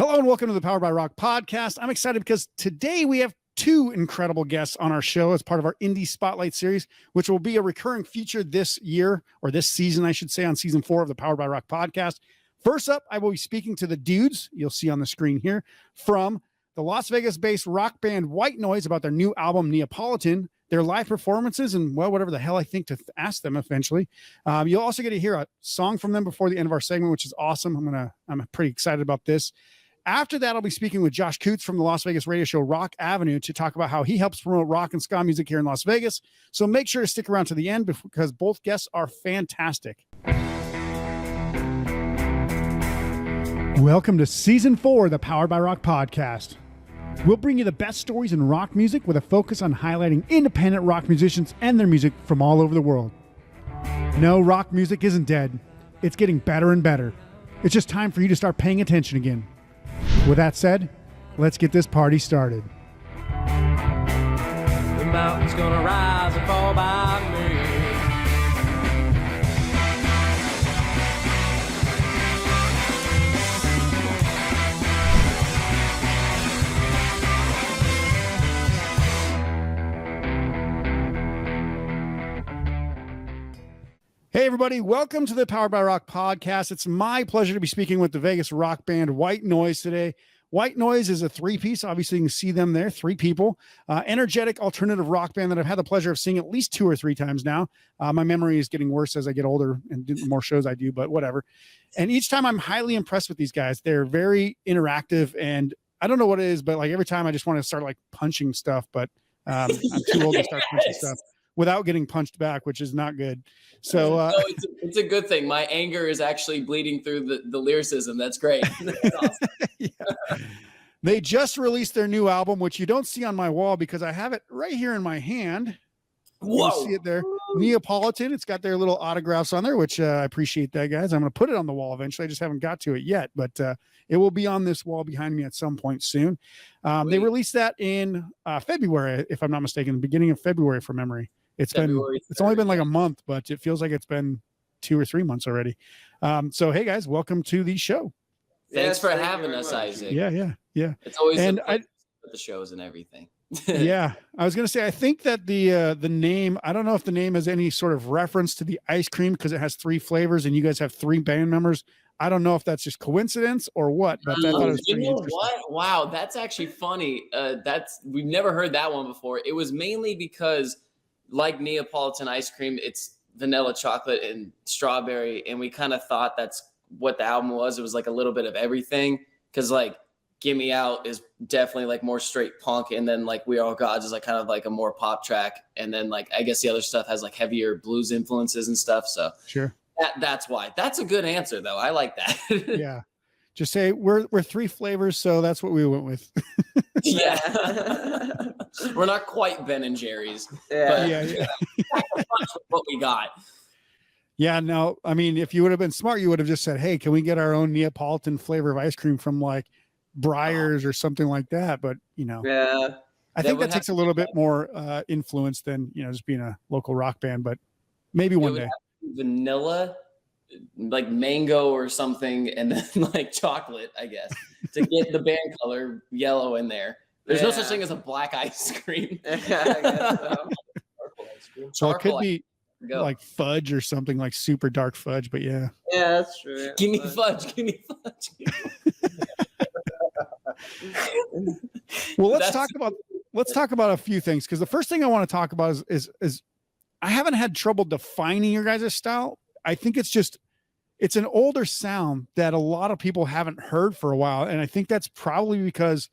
Hello and welcome to the Powered by Rock podcast. I'm excited because today we have two incredible guests on our show as part of our Indie Spotlight series, which will be a recurring feature this year, or this season, I should say, on season 4 of the Powered by Rock podcast. First up, I will be speaking to the dudes, you'll see on the screen here, from the Las Vegas-based rock band White Noise about their new album, Neapolitan, their live performances, and, well, whatever the hell I think to ask them eventually. You'll also get to hear a song from them before the end of our segment, which is awesome. I'm pretty excited about this. After that, I'll be speaking with Josh Coutts from the Las Vegas radio show Rock Avenue to talk about how he helps promote rock and ska music here in Las Vegas. So make sure to stick around to the end because both guests are fantastic. Welcome to Season 4 of the Powered by Rock podcast. We'll bring you the best stories in rock music with a focus on highlighting independent rock musicians and their music from all over the world. No, rock music isn't dead. It's getting better and better. It's just time for you to start paying attention again. With that said, let's get this party started. The mountain's gonna rise and fall by me. Hey, everybody. Welcome to the Powered by Rock podcast. It's my pleasure to be speaking with the Vegas rock band White Noise today. White Noise is a three-piece. Obviously, you can see them there, three people. Energetic alternative rock band that I've had the pleasure of seeing at least 2 or 3 times now. My memory is getting worse as I get older and do more shows I do, but whatever. And each time I'm highly impressed with these guys. They're very interactive, and I don't know what it is, but like every time I just want to start like punching stuff, but I'm too old to start punching stuff without getting punched back, which is not good. So no, it's a good thing. My anger is actually bleeding through the lyricism. That's great. That's awesome. Yeah. They just released their new album, which you don't see on my wall because I have it right here in my hand. Whoa. You see it there. Neapolitan. It's got their little autographs on there, which I appreciate that, guys. I'm going to put it on the wall eventually. I just haven't got to it yet, but it will be on this wall behind me at some point soon. They released that in February, if I'm not mistaken, the beginning of February from memory. It's only been like a month, but it feels like it's been 2 or 3 months already. So, hey guys, welcome to the show. Thanks for having us, Isaac. Yeah. It's always the shows and everything. Yeah, I was going to say, I think that the name, I don't know if the name has any sort of reference to the ice cream because it has 3 flavors and you guys have 3 band members. I don't know if that's just coincidence or what, but I thought it was pretty interesting. What? Wow, that's actually funny. We've never heard that one before. It was mainly because, like Neapolitan ice cream, it's vanilla, chocolate, and strawberry, and we kind of thought that's what the album was. It was like a little bit of everything, because like Gimmie Out is definitely like more straight punk, and then like We Are All Gods is like kind of like a more pop track, and then like I guess the other stuff has like heavier blues influences and stuff. So sure, that's why. That's a good answer though. I like that. Yeah, just say we're 3 flavors, so that's what we went with. Yeah. We're not quite Ben and Jerry's. Yeah. But what we got. Yeah, no, I mean, if you would have been smart, you would have just said, hey, can we get our own Neapolitan flavor of ice cream from like Breyers or something like that? But, yeah, I think that takes a little bit more influence than, just being a local rock band, but maybe one day. Vanilla, like mango or something, and then like chocolate, I guess, to get the band color yellow in there. There's no such thing as a black ice cream. Yeah, I guess so. So it could be like fudge or something, like super dark fudge, but yeah. Yeah, that's true. Give me fudge. Well, let's talk about a few things, because the first thing I want to talk about is I haven't had trouble defining your guys' style. I think it's an older sound that a lot of people haven't heard for a while. And I think that's probably because,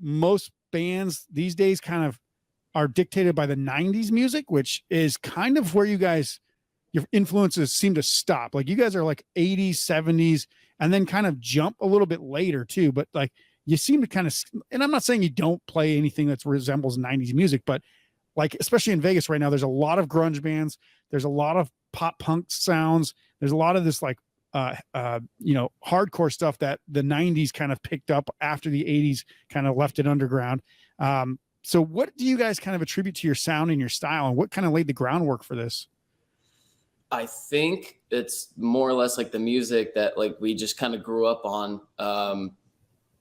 most bands these days kind of are dictated by the 90s music, which is kind of where your influences seem to stop. Like you guys are like 80s, 70s, and then kind of jump a little bit later too. But like you seem to kind of, and I'm not saying you don't play anything that resembles 90s music, but like, especially in Vegas right now, there's a lot of grunge bands. There's a lot of pop punk sounds. There's a lot of this like, hardcore stuff that the 90s kind of picked up after the 80s kind of left it underground. So what do you guys kind of attribute to your sound and your style, and what kind of laid the groundwork for this? I think it's more or less like the music that like we just kind of grew up on.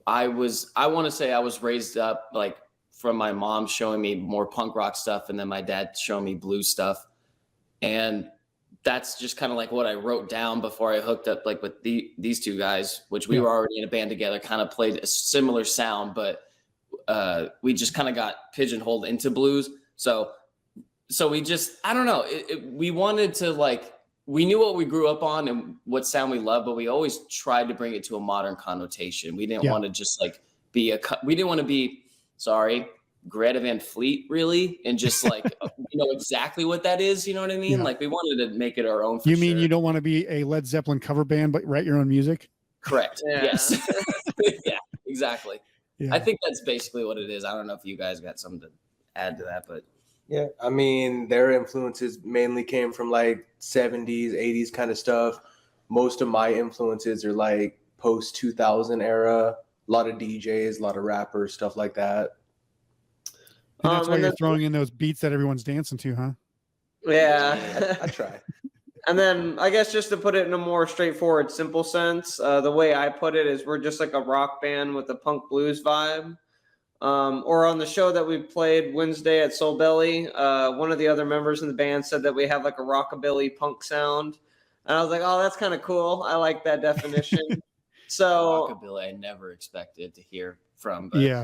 I want to say I was raised up like from my mom showing me more punk rock stuff, and then my dad showing me blues stuff. And that's just kind of like what I wrote down before I hooked up like with these two guys, which we were already in a band together, kind of played a similar sound, but we just kind of got pigeonholed into blues. So we just, I don't know, we wanted to like, we knew what we grew up on and what sound we loved, but we always tried to bring it to a modern connotation. We didn't want to just like we didn't want to be, Greta Van Fleet really, and just like exactly what that is, you know what I mean? Like we wanted to make it our own. You mean you don't want to be a Led Zeppelin cover band but write your own music? Correct. Yeah. Yes. Yeah, exactly. Yeah. I think that's basically what it is. I don't know if you guys got something to add to that, but yeah, I mean their influences mainly came from like 70s 80s kind of stuff. Most of my influences are like post 2000 era, a lot of DJs, a lot of rappers, stuff like that. And that's why you're throwing in those beats that everyone's dancing to, huh? Yeah. I try. And then I guess just to put it in a more straightforward, simple sense, the way I put it is we're just like a rock band with a punk blues vibe. Or on the show that we played Wednesday at Soul Belly, one of the other members in the band said that we have like a rockabilly punk sound. And I was like, oh, that's kind of cool. I like that definition. So rockabilly, I never expected to hear from. But yeah.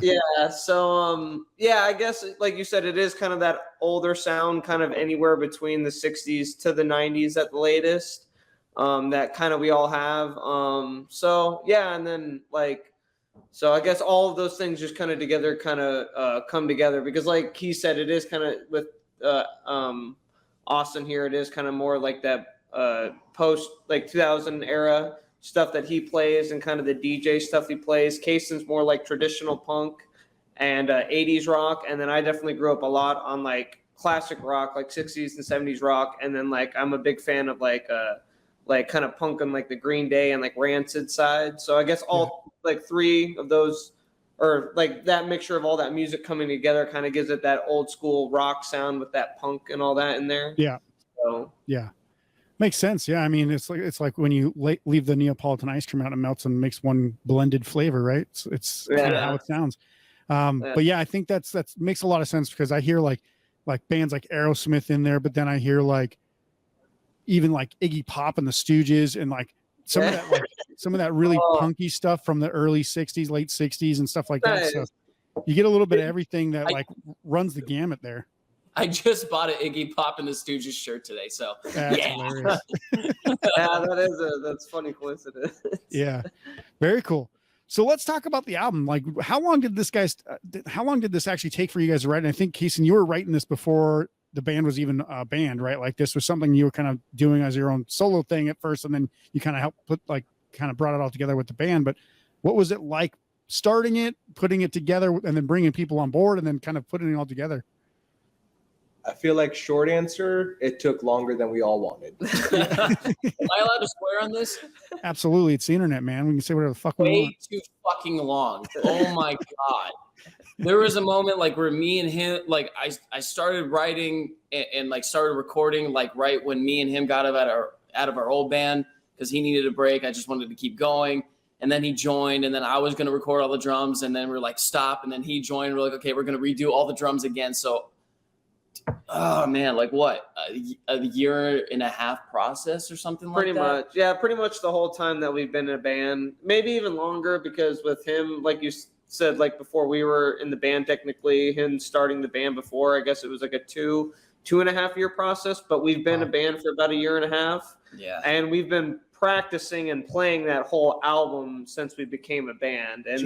So I guess like you said, it is kind of that older sound, kind of anywhere between the 60s to the 90s at the latest. That kind of we all have. So yeah, and then like, so I guess all of those things just kind of together, come together because like he said, it is kind of with Austin here. It is kind of more like that post like 2000 era stuff that he plays and kind of the DJ stuff he plays. Kason's more like traditional punk and 80s rock. And then I definitely grew up a lot on like classic rock, like 60s and 70s rock. And then like I'm a big fan of like kind of punk on like the Green Day and like Rancid side. So I guess all like three of those or like that mixture of all that music coming together kind of gives it that old school rock sound with that punk and all that in there. Yeah. So yeah. Makes sense. Yeah. I mean, it's like when you leave the Neapolitan ice cream out, it melts and makes one blended flavor, right? It's kind of how it sounds. But yeah, I think that's makes a lot of sense because I hear like bands like Aerosmith in there, but then I hear like even like Iggy Pop and the Stooges and like some of that really punky stuff from the early 60s, late 60s and stuff like that. So you get a little bit of everything that like runs the gamut there. I just bought an Iggy Pop and the Stooges shirt today, so that's hilarious. That's funny coincidence. Yeah, very cool. So let's talk about the album. Like, how long did this actually take for you guys to write? And I think Kason, you were writing this before the band was even a band, right? Like this was something you were kind of doing as your own solo thing at first, and then you kind of helped brought it all together with the band. But what was it like starting it, putting it together, and then bringing people on board, and then kind of putting it all together? I feel like short answer, it took longer than we all wanted. Am I allowed to swear on this? Absolutely. It's the internet, man. We can say whatever the fuck we want. Way too fucking long. Oh my God. There was a moment like where me and him, like I started writing and like started recording like right when me and him got out of our old band because he needed a break. I just wanted to keep going. And then he joined, and then I was going to record all the drums, and then we're like, stop. And then he joined. We're like, okay, we're going to redo all the drums again. So oh man, like what? A year and a half process or something like that? Pretty much. Yeah, pretty much the whole time that we've been in a band. Maybe even longer because with him, like you said, like before we were in the band technically, him starting the band before, I guess it was like a two and a half year process, but we've been a band for about a year and a half. Yeah. And we've been practicing and playing that whole album since we became a band. And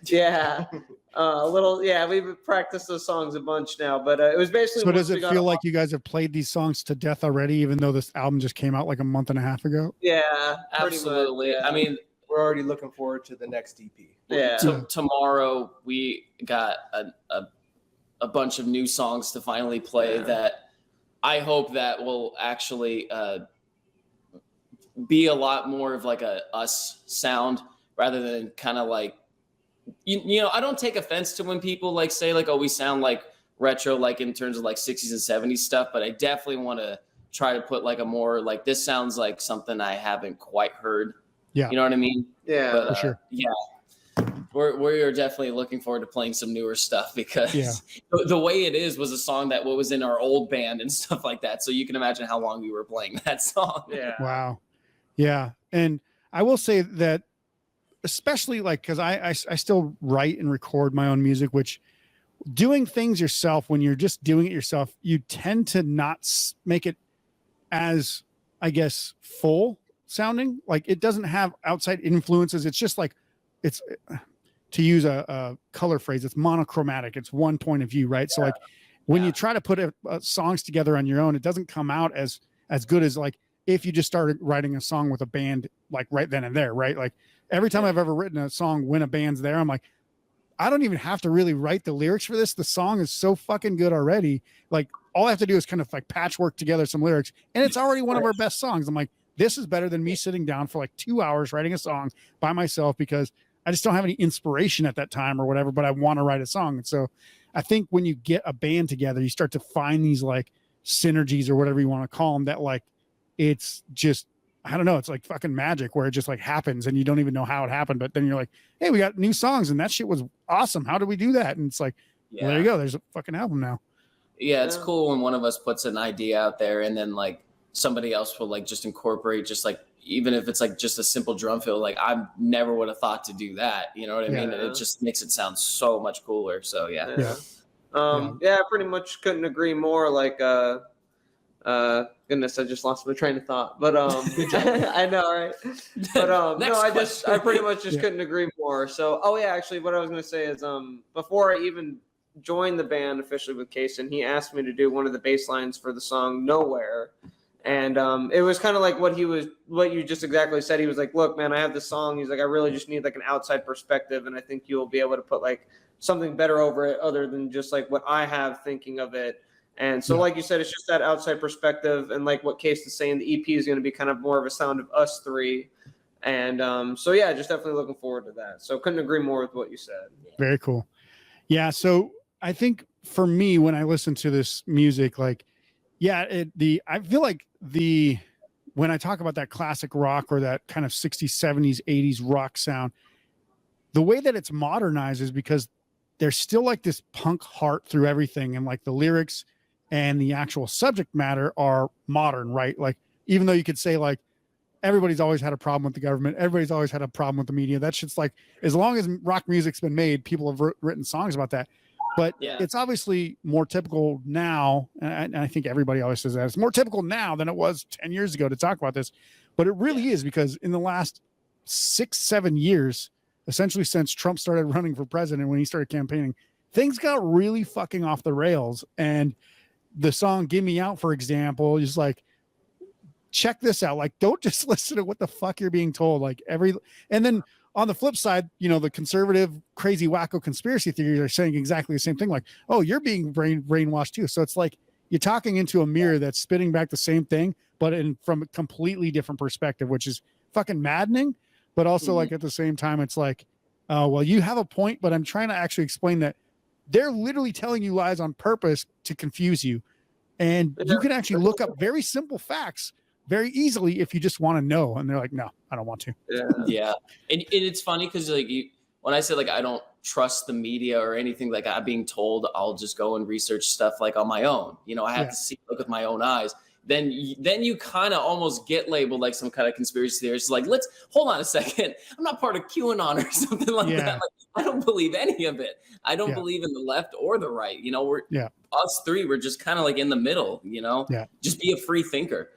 yeah, a little. Yeah, we've practiced those songs a bunch now, but it was basically. So does it feel like you guys have played these songs to death already, even though this album just came out like a month and a half ago? Yeah, absolutely. Much, yeah. I mean, we're already looking forward to the next EP. Yeah. Tomorrow we got a bunch of new songs to finally play that I hope that will actually be a lot more of like a us sound rather than kind of like. You know, I don't take offense to when people like say like, oh, we sound like retro, like in terms of like 60s and 70s stuff, but I definitely want to try to put like a more like, this sounds like something I haven't quite heard. Yeah. You know what I mean? Yeah, But, for sure. Yeah. We're definitely looking forward to playing some newer stuff because the way it is was a song that was in our old band and stuff like that. So you can imagine how long we were playing that song. Yeah. Wow. Yeah. And I will say that, especially like, because I still write and record my own music, which doing things yourself, when you're just doing it yourself, you tend to not make it as, I guess, full sounding. Like it doesn't have outside influences. It's just like, it's, to use a color phrase, it's monochromatic. It's one point of view, right? So like when you try to put songs together on your own, it doesn't come out as good as like if you just started writing a song with a band like right then and there, right? Like every time I've ever written a song when a band's there, I'm like, I don't even have to really write the lyrics for this. The song is so fucking good already. Like all I have to do is kind of like patchwork together some lyrics, and it's already one of our best songs. I'm like, this is better than me sitting down for like 2 hours writing a song by myself because I just don't have any inspiration at that time or whatever, but I want to write a song. And so I think when you get a band together, you start to find these like synergies or whatever you want to call them, that like, it's just, I don't know. It's like fucking magic where it just like happens and you don't even know how it happened. But then you're like, hey, we got new songs and that shit was awesome. How did we do that? And it's like, well, there you go. There's a fucking album now. Yeah. It's cool when one of us puts an idea out there and then like somebody else will like just incorporate just like, even if it's like just a simple drum fill, like I never would have thought to do that. You know what I mean? And it just makes it sound so much cooler. So I pretty much couldn't agree more. Like, goodness, I just lost my train of thought. But I know, right? But I pretty much just couldn't agree more. So, actually, what I was gonna say is, before I even joined the band officially with Kason, he asked me to do one of the bass lines for the song "Nowhere." And it was kind of like what you just exactly said. He was like, look, man, I have this song. He's like, I really just need like an outside perspective. And I think you'll be able to put like something better over it other than just like what I have thinking of it. And so like you said, it's just that outside perspective. And like what Case is saying, the EP is going to be kind of more of a sound of us three. And just definitely looking forward to that. So couldn't agree more with what you said. Very cool. Yeah. So I think for me, when I listen to this music, like, I feel like when I talk about that classic rock or that kind of 60s, 70s, 80s rock sound, the way that it's modernized is because there's still like this punk heart through everything. And like the lyrics and the actual subject matter are modern, right? Like, even though you could say like, everybody's always had a problem with the government. Everybody's always had a problem with the media. That's just like, as long as rock music's been made, people have written songs about that. But it's obviously more typical now, and I think everybody always says that. It's more typical now than it was 10 years ago to talk about this. But it really is, because in the last 6-7 years, essentially since Trump started running for president, when he started campaigning, things got really fucking off the rails. And the song Gimmie Out, for example, is like, check this out. Like, don't just listen to what the fuck you're being told. Like and then on the flip side, the conservative, crazy, wacko conspiracy theories are saying exactly the same thing. Like, oh, you're being brainwashed too. So it's like you're talking into a mirror that's spitting back the same thing, but from a completely different perspective, which is fucking maddening. But also like at the same time, it's like, well, you have a point, but I'm trying to actually explain that they're literally telling you lies on purpose to confuse you. And you can actually look up very simple facts very easily if you just want to know. And they're like, no, I don't want to. Yeah. And it's funny because like when I say like I don't trust the media or anything, like I'm being told, I'll just go and research stuff like on my own. I have to look with my own eyes. Then you kind of almost get labeled like some kind of conspiracy theorist. Like, let's hold on a second. I'm not part of QAnon or something like that. Like, I don't believe any of it. I don't believe in the left or the right. We're us three. We're just kind of like in the middle. Just be a free thinker.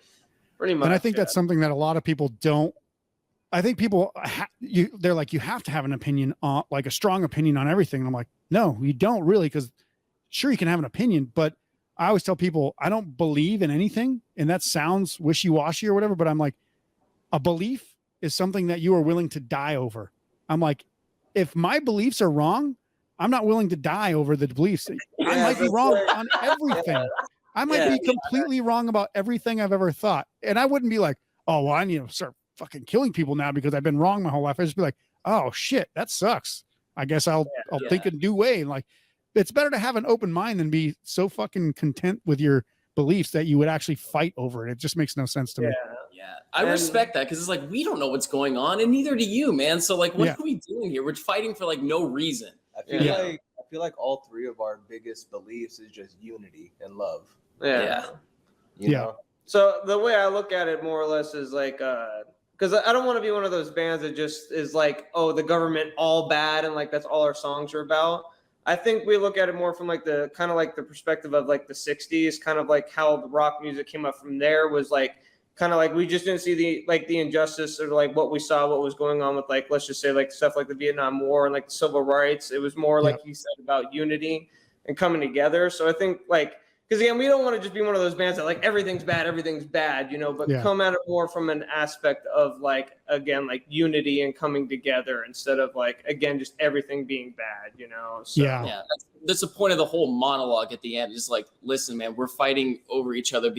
Pretty much. And I think that's something that a lot of people don't. I think people, they're like, you have to have an opinion on, like a strong opinion on everything. And I'm like, no, you don't really, because sure, you can have an opinion, but I always tell people I don't believe in anything. And that sounds wishy-washy or whatever, but I'm like, a belief is something that you are willing to die over. I'm like, if my beliefs are wrong, I'm not willing to die over the beliefs. I might be wrong on everything. I might be completely wrong about everything I've ever thought. And I wouldn't be like, oh, well, I need to start fucking killing people now because I've been wrong my whole life. I'd just be like, oh shit, that sucks. I guess I'll think a new way. Like, it's better to have an open mind than be so fucking content with your beliefs that you would actually fight over it. It just makes no sense to me. Yeah, I respect that because it's like we don't know what's going on, and neither do you, man. So like, what are we doing here? We're fighting for like no reason. I feel like all three of our biggest beliefs is just unity and love. You know? So the way I look at it more or less is like, because I don't want to be one of those bands that just is like, oh, the government all bad and like that's all our songs are about. I think we look at it more from like the kind of like the perspective of like the 60s, kind of like how the rock music came up from there was like kind of like we just didn't see the injustice or like what we saw, what was going on with like, let's just say like stuff like the Vietnam War and like the civil rights. It was more like he said about unity and coming together. So I think like, because again, we don't want to just be one of those bands that like everything's bad, you know, but come at it more from an aspect of like, again, like unity and coming together instead of like, again, just everything being bad, you know? So, that's the point of the whole monologue at the end is like, listen, man, we're fighting over each other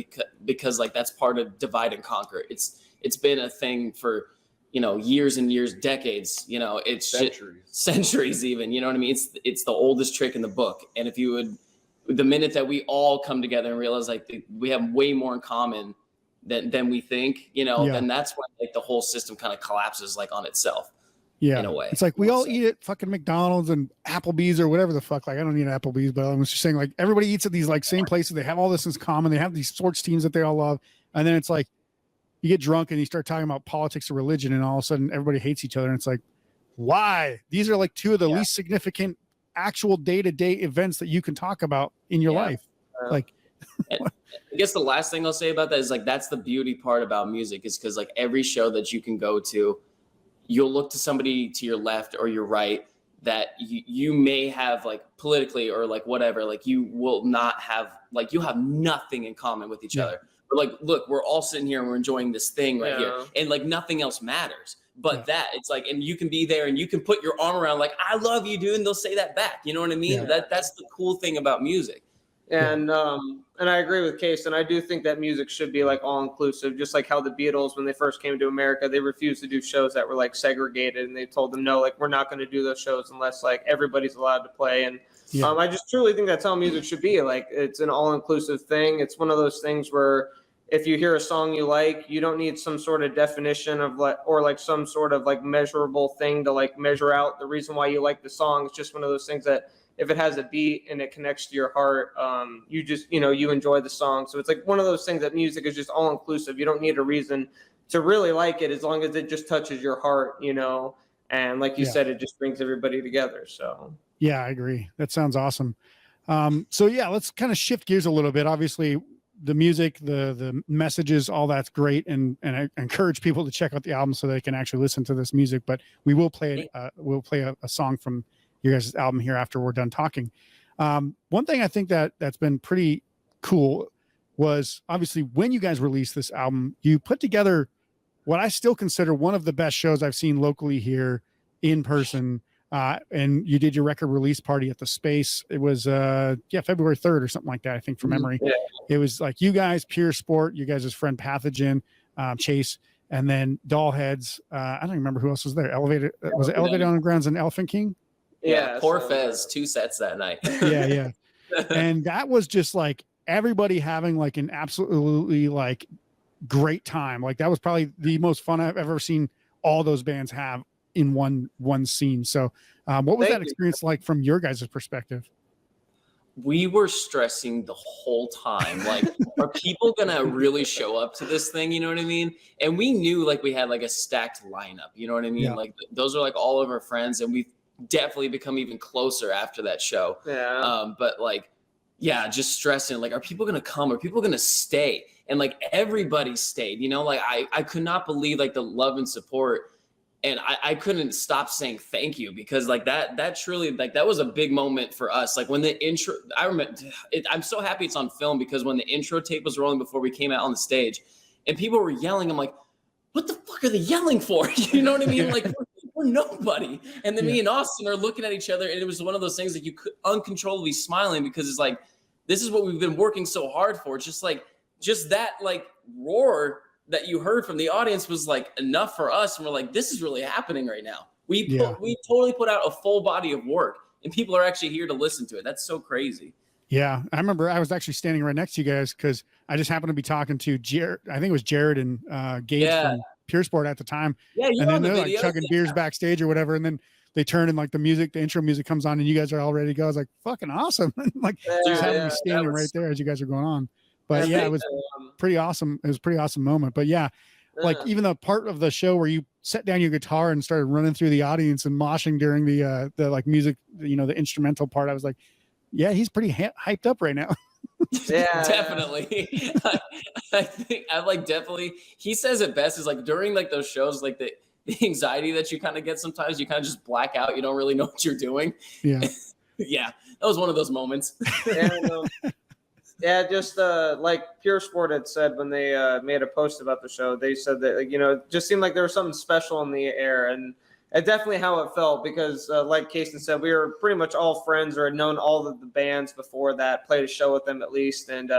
because like that's part of divide and conquer. It's been a thing for, you know, years and years, decades, you know, it's centuries even, you know what I mean? It's the oldest trick in the book. And if you would, the minute that we all come together and realize like we have way more in common than we think, you know, then that's when like the whole system kind of collapses like on itself. In a way. It's like we all eat at fucking McDonald's and Applebee's or whatever the fuck. Like I don't eat at Applebee's, but I was just saying like everybody eats at these like same places. They have all this in common. They have these sports teams that they all love. And then it's like you get drunk and you start talking about politics or religion and all of a sudden everybody hates each other. And it's like, why? These are like two of the least significant actual day-to-day events that you can talk about in your life. Like I guess the last thing I'll say about that is like that's the beauty part about music is because like every show that you can go to, you'll look to somebody to your left or your right that you may have like politically or like whatever, like you will not have like you have nothing in common with each other. But like, look, we're all sitting here and we're enjoying this thing right here, and like nothing else matters. But that it's like, and you can be there and you can put your arm around like, I love you, dude. And they'll say that back. You know what I mean? That's the cool thing about music. And I agree with Case. And I do think that music should be like all inclusive, just like how the Beatles, when they first came to America, they refused to do shows that were like segregated. And they told them, no, like, we're not going to do those shows unless like everybody's allowed to play. And I just truly think that's how music should be. Like, it's an all inclusive thing. It's one of those things where if you hear a song you like, you don't need some sort of definition of like, or like some sort of like measurable thing to like measure out the reason why you like the song. It's just one of those things that if it has a beat and it connects to your heart, you just, you know, you enjoy the song. So it's like one of those things that music is just all inclusive. You don't need a reason to really like it as long as it just touches your heart, you know? And like you said, it just brings everybody together. So. Yeah, I agree. That sounds awesome. So yeah, let's kind of shift gears a little bit. Obviously, the music, the messages, all that's great, and I encourage people to check out the album so they can actually listen to this music. But we will play a song from your guys' album here after we're done talking. One thing I think that's been pretty cool was obviously when you guys released this album, you put together what I still consider one of the best shows I've seen locally here in person. And you did your record release party at the Space. It was February 3rd or something like that, I think, from memory. Yeah. It was like you guys, Pure Sport, you guys' friend Pathogen, Chase, and then Dollheads. I don't remember who else was there. Elevated was it Elevated Undergrounds and Elephant King? Yeah, poor Fez, 2 sets that night. yeah. And that was just like everybody having like an absolutely like great time. Like that was probably the most fun I've ever seen all those bands have in one scene. So what was that experience like from your guys' perspective? We were stressing the whole time. Like, are people gonna really show up to this thing? You know what I mean? And we knew like we had like a stacked lineup. You know what I mean? Yeah. Like those are like all of our friends, and we've definitely become even closer after that show. Yeah. But like, yeah, just stressing. Like, are people gonna come? Are people gonna stay? And like everybody stayed. You know, like I could not believe like the love and support. And I couldn't stop saying thank you because like that truly like that was a big moment for us. Like when the intro, I remember I'm so happy it's on film because when the intro tape was rolling before we came out on the stage and people were yelling, I'm like, what the fuck are they yelling for? You know what I mean? Like we're nobody. And then me and Austin are looking at each other and it was one of those things that you could uncontrollably smiling because it's like, this is what we've been working so hard for. It's just that like roar that you heard from the audience was like enough for us. And we're like, this is really happening right now. We totally put out a full body of work and people are actually here to listen to it. That's so crazy. Yeah, I remember I was actually standing right next to you guys because I just happened to be talking to Jared. I think it was Jared and Gage Yeah. from Pure Sport at the time. Yeah, you're And then on the they're like video. chugging beers backstage or whatever. And then they turn and like the intro music comes on and you guys are all ready to go. I was like, fucking awesome. Like just having me standing right there as you guys are going on. But yeah, it was pretty awesome. It was a pretty awesome moment. But yeah, like even the part of the show where you set down your guitar and started running through the audience and moshing during the like music, the instrumental part, I was like, yeah, he's pretty hyped up right now. Yeah, Definitely. I think I like definitely. He says it best is like during like those shows, like the anxiety that you kind of get sometimes. You kind of just black out. You don't really know what you're doing. Yeah, yeah, that was one of those moments. Yeah, just like Pure Sport had said when they made a post about the show, they said that it just seemed like there was something special in the air, and definitely how it felt because, like Kason said, we were pretty much all friends or had known all of the bands before that, played a show with them at least, and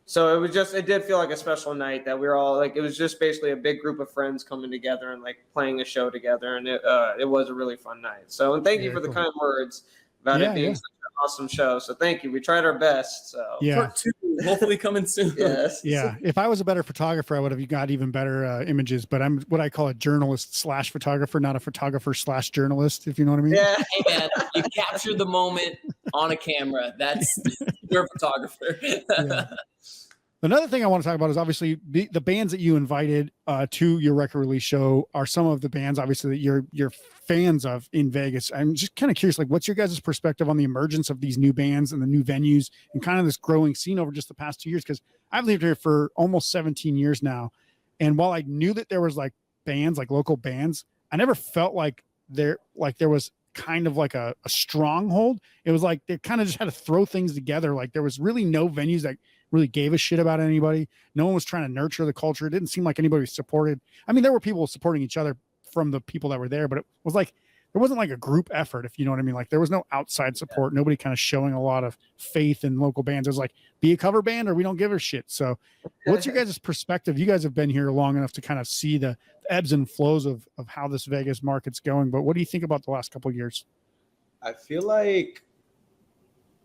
so it did feel like a special night that we were all like, it was just basically a big group of friends coming together and like playing a show together, and it was a really fun night. So, and thank you for the kind words about it being such an awesome show. So thank you. We tried our best. So Part 2, hopefully coming soon. Yes. Yeah. If I was a better photographer, I would have got even better images, but I'm what I call a journalist / photographer, not a photographer / journalist, if you know what I mean. Yeah. Hey man, you captured the moment on a camera. That's you're a photographer. Yeah. Another thing I want to talk about is obviously the bands that you invited to your record release show are some of the bands obviously that you're fans of in Vegas. I'm just kind of curious, like, what's your guys' perspective on the emergence of these new bands and the new venues and kind of this growing scene over just the past 2 years? Because I've lived here for almost 17 years now, and while I knew that there was like bands, like local bands, I never felt like there was kind of like a stronghold. It was like they kind of just had to throw things together. Like there was really no venues that really gave a shit about anybody. No one was trying to nurture the culture. It didn't seem like anybody supported. I mean, there were people supporting each other from the people that were there, but it was like there wasn't like a group effort, if you know what I mean. Like there was no outside support. Nobody kind of showing a lot of faith in local bands. It was like, be a cover band or we don't give a shit. So what's your guys' perspective? You guys have been here long enough to kind of see the ebbs and flows of how this Vegas market's going, but what do you think about the last couple of years? I feel like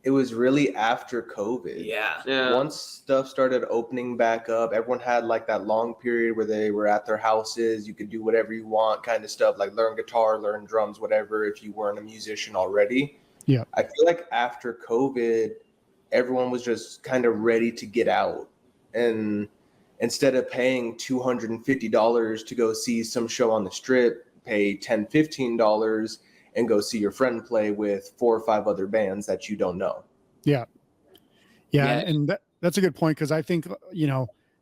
it was really after COVID. Yeah. Once stuff started opening back up, everyone had like that long period where they were at their houses. You could do whatever you want, kind of stuff, like learn guitar, learn drums, whatever, if you weren't a musician already. Yeah. I feel like after COVID, everyone was just kind of ready to get out. And instead of paying $250 to go see some show on the strip, pay $10, $15 and go see your friend play with 4 or 5 other bands that you don't know. Yeah. And that's a good point. Cause I think,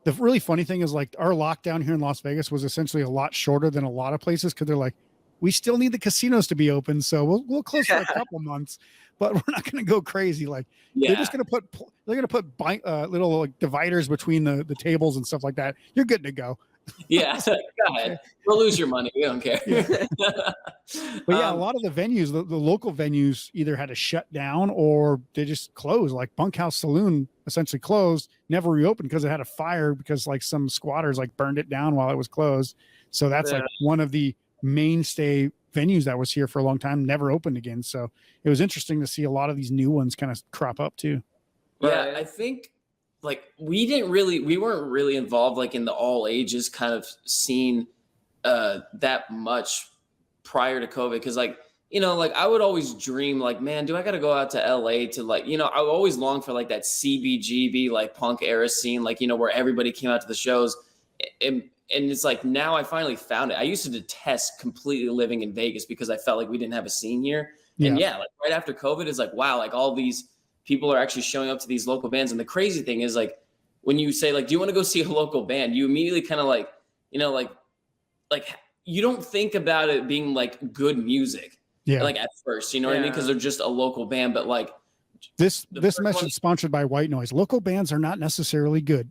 the really funny thing is like our lockdown here in Las Vegas was essentially a lot shorter than a lot of places. Cause they're like, we still need the casinos to be open. So we'll close for a couple months, but we're not going to go crazy. Like they're just going to put little like dividers between the tables and stuff like that. You're good to go. Yeah, go ahead. We'll lose your money. We don't care. Yeah. But yeah, a lot of the venues, the local venues either had to shut down or they just closed. Like Bunkhouse Saloon essentially closed, never reopened because it had a fire because like some squatters like burned it down while it was closed. So that's like one of the mainstay venues that was here for a long time, never opened again. So it was interesting to see a lot of these new ones kind of crop up too. Yeah, I think like we weren't really involved like in the all ages kind of scene that much prior to COVID. Because like, like I would always dream like, man, do I got to go out to LA to like, I would always long for like that CBGB, like punk era scene, like, where everybody came out to the shows. And it's like, now I finally found it. I used to detest completely living in Vegas because I felt like we didn't have a scene here. And like right after COVID is like, wow, like all these people are actually showing up to these local bands. And the crazy thing is like, when you say like, do you want to go see a local band? You immediately kind of like, like you don't think about it being like good music. Yeah. Like at first, you know what I mean? Because they're just a local band, but like this message sponsored by White Noise. Local bands are not necessarily good.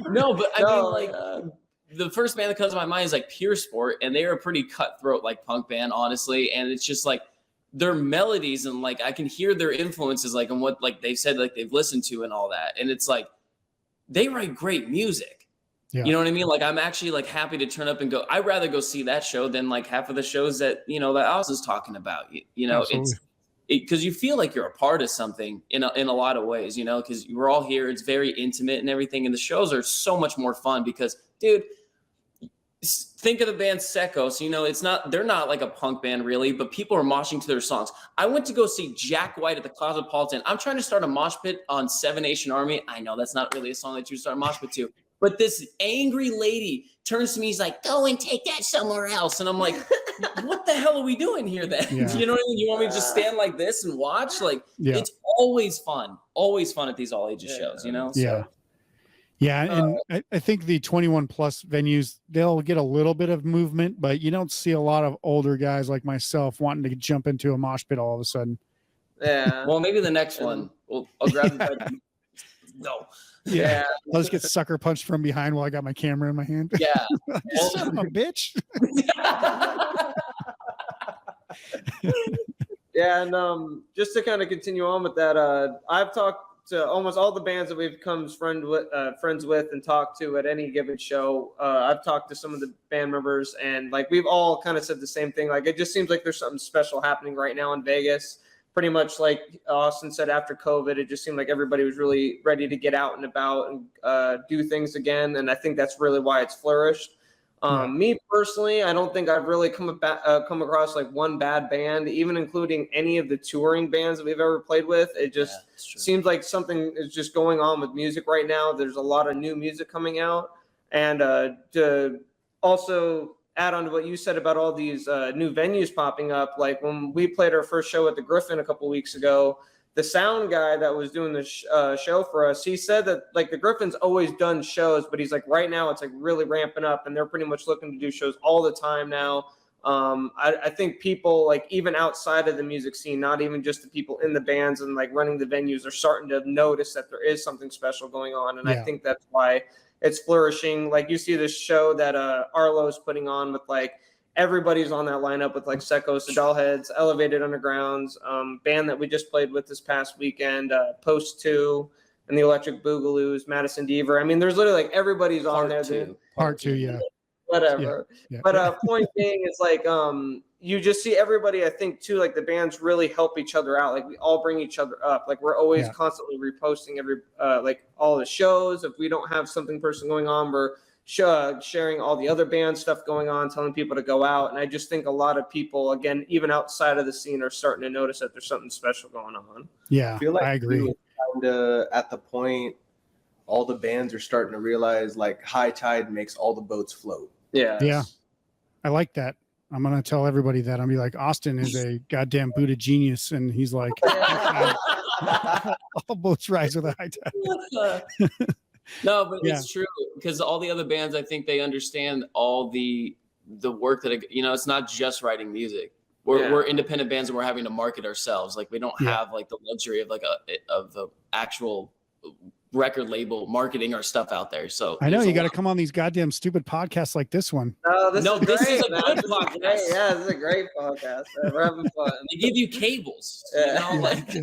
No, but I mean like the first band that comes to my mind is like Pure Sport, and they are a pretty cutthroat like punk band, honestly. And it's just like their melodies and like I can hear their influences like and what like they've said like they've listened to and all that. And it's like they write great music. Yeah. You know what I mean? Like I'm actually like happy to turn up and go. I'd rather go see that show than like half of the shows that that Oz is talking about. because you feel like you're a part of something in a lot of ways, you know, because we're all here. It's very intimate and everything. And the shows are so much more fun because, dude, think of the band Secos. You know, they're not like a punk band really, but people are moshing to their songs. I went to go see Jack White at the Cosmopolitan. I'm trying to start a mosh pit on Seven Nation Army. I know that's not really a song that you start a mosh pit to, but this angry lady turns to me. He's like, go and take that somewhere else. And I'm like, what the hell are we doing here then? Yeah. You know what I mean? You want me to just stand like this and watch? Like, it's always fun at these all ages shows, you know? Yeah. So, yeah. And I think the 21 plus venues, they'll get a little bit of movement, but you don't see a lot of older guys like myself wanting to jump into a mosh pit all of a sudden. Yeah. well, maybe the next one, I'll grab the No. Yeah. I'll just get sucker punched from behind while I got my camera in my hand. Yeah. Son of a bitch. Yeah, and just to kind of continue on with that, I've talked to almost all the bands that we've become friends with and talked to at any given show. I've talked to some of the band members, and like we've all kind of said the same thing. Like it just seems like there's something special happening right now in Vegas. Pretty much like Austin said, after COVID, it just seemed like everybody was really ready to get out and about and do things again. And I think that's really why it's flourished. Me personally, I don't think I've really come across like one bad band, even including any of the touring bands that we've ever played with. It just seems like something is just going on with music right now. There's a lot of new music coming out. And to also add on to what you said about all these new venues popping up, like when we played our first show at the Griffin a couple weeks ago, the sound guy that was doing the show for us, he said that like the Griffin's always done shows, but he's like right now it's like really ramping up and they're pretty much looking to do shows all the time now. I think people like even outside of the music scene, not even just the people in the bands and like running the venues, are starting to notice that there is something special going on. And I think that's why it's flourishing. Like you see this show that Arlo's putting on with like everybody's on that lineup with like Secos, the Dollheads, Elevated Undergrounds, band that we just played with this past weekend, Post 2 and the Electric Boogaloos, Madison Deaver. I mean, there's literally like everybody's on there. Part two, yeah. Whatever. Yeah. But point being is like you just see everybody, I think too, like the bands really help each other out. Like we all bring each other up. Like we're always constantly reposting like all the shows. If we don't have something personal going on, we're sharing all the other band stuff going on, telling people to go out. And I just think a lot of people, again, even outside of the scene, are starting to notice that there's something special going on. Yeah, I feel like I agree. Kind of at the point, all the bands are starting to realize like high tide makes all the boats float. Yeah. I like that. I'm going to tell everybody that. I'll be like, Austin is a goddamn Buddha genius. And he's like, all boats rise with a high tide. No, but it's true because all the other bands, I think they understand all the work that, you know, it's not just writing music. We're independent bands and we're having to market ourselves. Like we don't have like the luxury of like of the actual record label marketing our stuff out there. So I know you got to come on these goddamn stupid podcasts like this one. This is a good podcast. Yeah, this is a great podcast. We're having fun. They give you cables. You know, like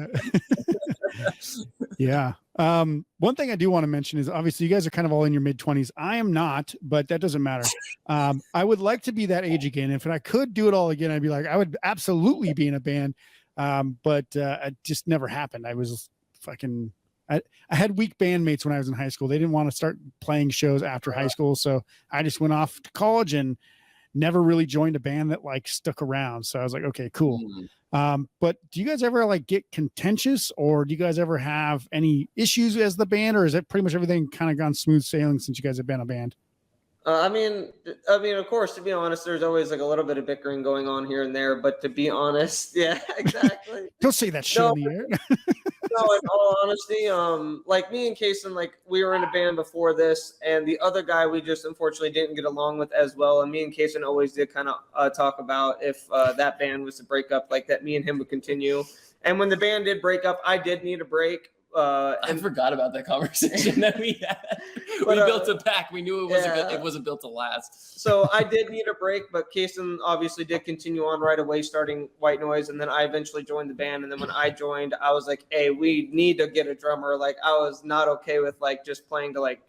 yeah. One thing I do want to mention is obviously you guys are kind of all in your mid-20s. I am not, but that doesn't matter. I would like to be that age again. If I could do it all again, I'd be like, I would absolutely be in a band. But it just never happened. I was fucking, I had weak bandmates when I was in high school. They didn't want to start playing shows after high school. So I just went off to college and never really joined a band that like stuck around. So I was like, okay, cool. But do you guys ever like get contentious, or do you guys ever have any issues as the band, or is it pretty much everything kind of gone smooth sailing since you guys have been a band? I mean, of course, to be honest, there's always like a little bit of bickering going on here and there, but to be honest, yeah, exactly. Don't say that shit in the air. No, in all honesty, like me and Kason, like we were in a band before this, and the other guy we just unfortunately didn't get along with as well. And me and Kason always did kind of talk about if that band was to break up, like that me and him would continue. And when the band did break up, I did need a break. I forgot about that conversation that we had. We built a pack. We knew it wasn't built to last. So I did need a break, but Kason obviously did continue on right away, starting White Noise, and then I eventually joined the band. And then when I joined, I was like, "Hey, we need to get a drummer." Like I was not okay with like just playing to like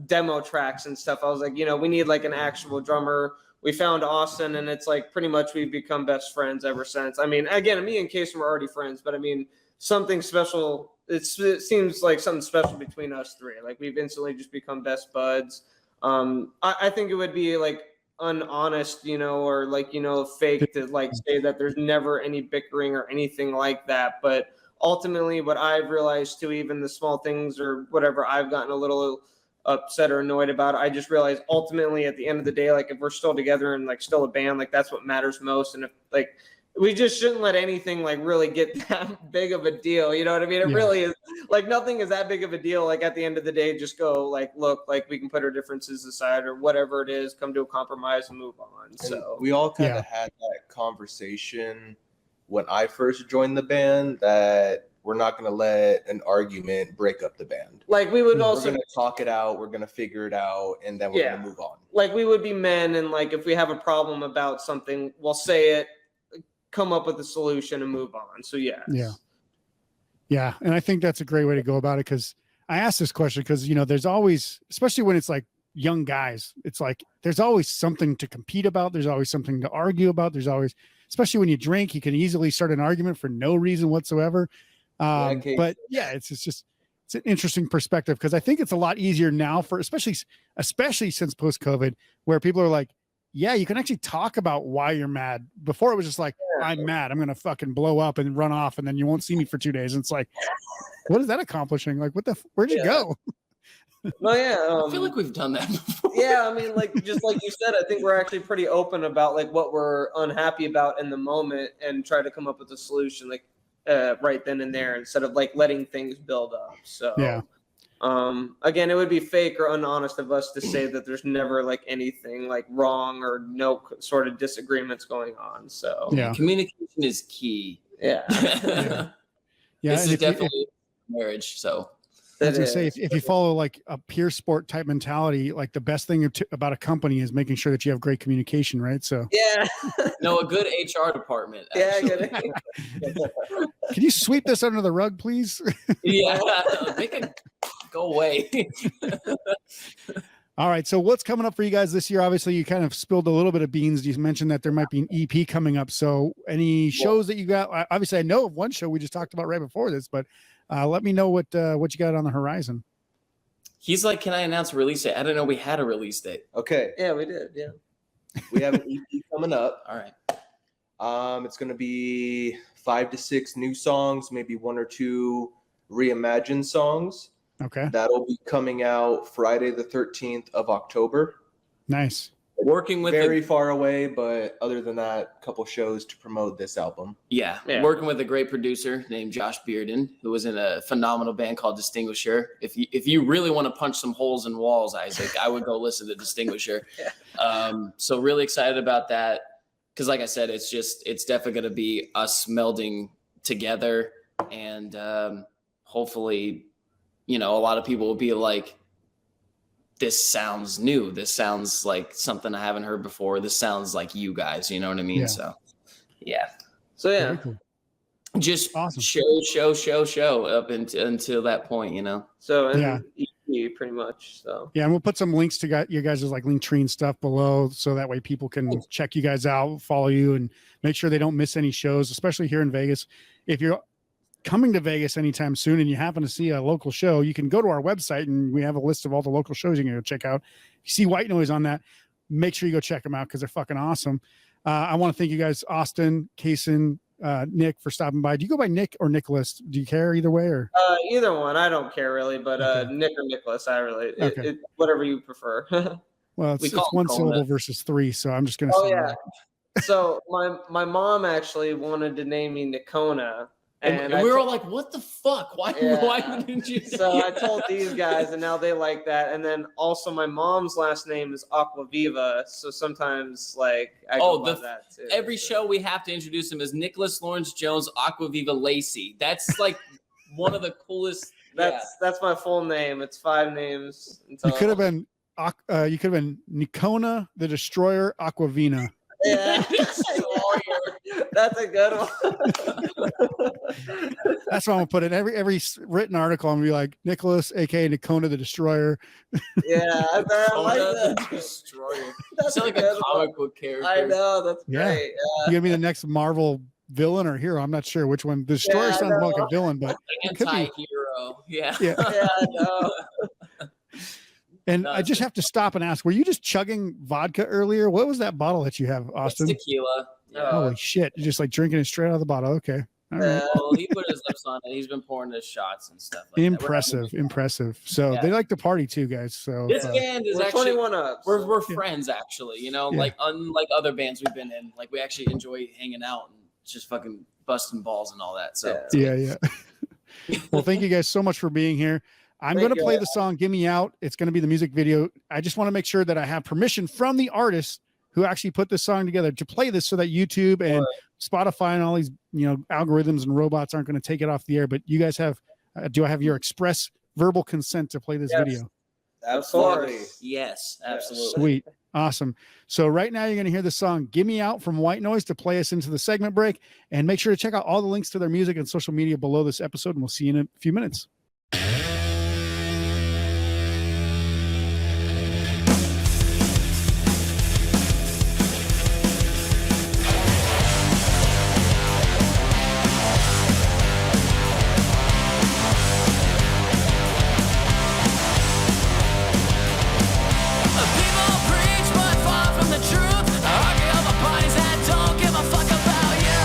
demo tracks and stuff. I was like, we need like an actual drummer. we found Austin, and it's like pretty much we've become best friends ever since. I mean, again, me and Casey were already friends, but I mean, something special. It seems like something special between us three. Like we've instantly just become best buds. I think it would be like unhonest, or like, fake to like say that there's never any bickering or anything like that. But ultimately what I've realized too, even the small things or whatever I've gotten a little upset or annoyed about, I just realized ultimately at the end of the day, like if we're still together and like still a band, like that's what matters most. And if like, we just shouldn't let anything like really get that big of a deal. You know what I mean? It really is like nothing is that big of a deal. Like at the end of the day, just go like, look, like we can put our differences aside or whatever it is, come to a compromise and move on. And so we all kind of had that conversation when I first joined the band that we're not going to let an argument break up the band. Like we would we're also going to talk it out. We're going to figure it out, and then we're going to move on. Like we would be men, and like if we have a problem about something, we'll say it, come up with a solution, and move on. So yeah. And I think that's a great way to go about it, because I asked this question because there's always, especially when it's like young guys, it's like there's always something to compete about. There's always something to argue about. There's always, especially when you drink, you can easily start an argument for no reason whatsoever. But yeah, it's an interesting perspective, because I think it's a lot easier now for especially since post-COVID, where people are like, yeah, you can actually talk about why you're mad. Before it was just like, I'm mad, I'm gonna fucking blow up and run off, and then you won't see me for 2 days. And it's like, what is that accomplishing? Like, where'd you go? Well, I feel like we've done that before. Yeah, I mean, like just like you said, I think we're actually pretty open about like what we're unhappy about in the moment, and try to come up with a solution like right then and there, instead of like letting things build up. So again, it would be fake or unhonest of us to say that there's never like anything like wrong or no sort of disagreements going on. So communication is key. This is definitely marriage. So I was gonna say, if you follow like a peer sport type mentality, like the best thing about a company is making sure that you have great communication, right? So a good HR department. Actually. Can you sweep this under the rug, please? Make it go away. All right. So what's coming up for you guys this year? Obviously, you kind of spilled a little bit of beans. You mentioned that there might be an EP coming up. So any shows that you got? Obviously, I know of one show we just talked about right before this, but let me know what you got on the horizon. He's like, can I announce a release date? I don't know. We had a release date. Okay. Yeah, we did. Yeah. We have an EP coming up. All right. It's going to be 5 to 6 new songs, maybe 1 or 2 reimagined songs. Okay. That'll be coming out Friday the 13th of October. Nice. Working with very far away, but other than that, a couple shows to promote this album. Yeah. Working with a great producer named Josh Bearden, who was in a phenomenal band called Distinguisher. If you really want to punch some holes in walls, Isaac, I would go listen to Distinguisher. So really excited about that, because like I said, it's definitely going to be us melding together, and hopefully, a lot of people will be like, this sounds new. This sounds like something I haven't heard before. This sounds like you guys, you know what I mean? Yeah. So Very cool. Just awesome. show up until that point, So EP pretty much. So and we'll put some links to you guys' like Linktree and stuff below, so that way people can check you guys out, follow you, and make sure they don't miss any shows, especially here in Vegas. If you're coming to Vegas anytime soon and you happen to see a local show, you can go to our website and we have a list of all the local shows you can go check out. If you see White Noise on that, make sure you go check them out, because they're fucking awesome. I want to thank you guys, Austin, Kaysen, Nick, for stopping by. Do you go by Nick or Nicholas? Do you care either way, or either one? I don't care really, but Nick or Nicholas, I really whatever you prefer. Well, it's one syllable versus 3, so I'm just gonna say that. So my mom actually wanted to name me Nikona. And we were all like, what the fuck? Why didn't you? So I told these guys, and now they like that. And then also my mom's last name is Aquaviva. So sometimes like I go by that too. Every show we have to introduce him as Nicholas Lawrence Jones Aquaviva Lacey. That's like one of the coolest. That's my full name. It's 5 names. You could have been Nikona the Destroyer Aquavina. Yeah. That's a good one. That's what I'm gonna put in every written article. I'm gonna be like Nicholas, aka Nakona the Destroyer. Yeah, I like Conan that. the Destroyer. That's Sound like a good comic one. book character. I know, that's Yeah. great. You gonna be the next Marvel villain or hero? I'm not sure which one. The Destroyer Yeah, I sounds more like know. a villain, but it could be. Anti-hero. Yeah. Yeah. Yeah, I know. And No, I just have to stop and ask: were you just chugging vodka earlier? What was that bottle that you have, It's Austin? tequila. Yeah. Holy shit! You're just like drinking it straight out of the bottle. Okay. All right. Well, he put his lips on it. He's been pouring his shots and stuff. Like Impressive, impressive. So Yeah. they like to party too, guys. So This band is We're actually 21 up. we're Yeah. friends actually. You know, Yeah. like unlike other bands we've been in, like we actually enjoy hanging out and just fucking busting balls and all that. So yeah. Well, thank you guys so much for being here. I'm Thank going to you. play the song Gimmie Out. It's going to be the music video. I just want to make sure that I have permission from the artist who actually put this song together to play this so that YouTube and Spotify and all these, algorithms and robots aren't going to take it off the air. But you guys have, do I have your express verbal consent to play this Yes. video? Absolutely. yes, absolutely. Sweet. Awesome. So right now you're going to hear the song Gimmie Out from White Noise to play us into the segment break, and make sure to check out all the links to their music and social media below this episode. And we'll see you in a few minutes. People preach but far from the truth. Argue over parties that don't give a fuck about you.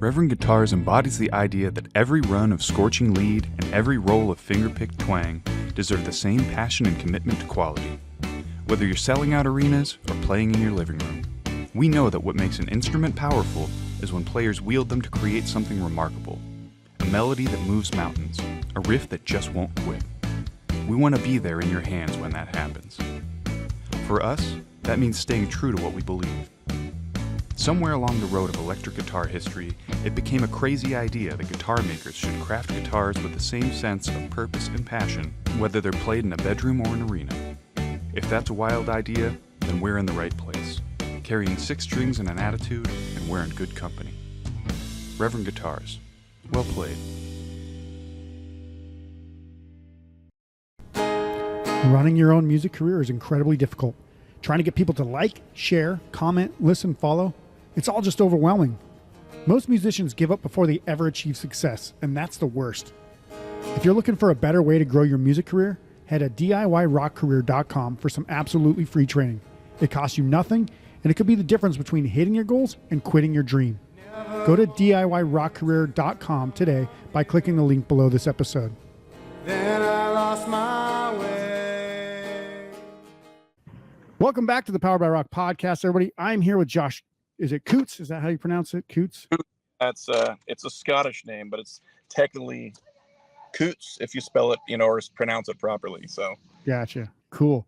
Reverend Guitars embodies the idea that every run of scorching lead and every roll of finger-picked twang deserve the same passion and commitment to quality. Whether you're selling out arenas or playing in your living room, we know that what makes an instrument powerful is when players wield them to create something remarkable. A melody that moves mountains, a riff that just won't quit. We want to be there in your hands when that happens. For us, that means staying true to what we believe. Somewhere along the road of electric guitar history, it became a crazy idea that guitar makers should craft guitars with the same sense of purpose and passion, whether they're played in a bedroom or an arena. If that's a wild idea, then we're in the right place, carrying 6 strings and an attitude, and we're in good company. Reverend Guitars. Well played. Running your own music career is incredibly difficult. Trying to get people to like, share, comment, listen, follow, it's all just overwhelming. Most musicians give up before they ever achieve success, and that's the worst. If you're looking for a better way to grow your music career, head to DIYrockcareer.com for some absolutely free training. It costs you nothing, and it could be the difference between hitting your goals and quitting your dream. Go to DIYrockcareer.com today by clicking the link below this episode. Then I lost my way. Welcome back to the Powered by Rock podcast, everybody. I'm here with Josh. Is it Coutts? Is that how you pronounce it? Coutts? That's it's a Scottish name, but it's technically Coutts if you spell it, or pronounce it properly. So Gotcha. Cool.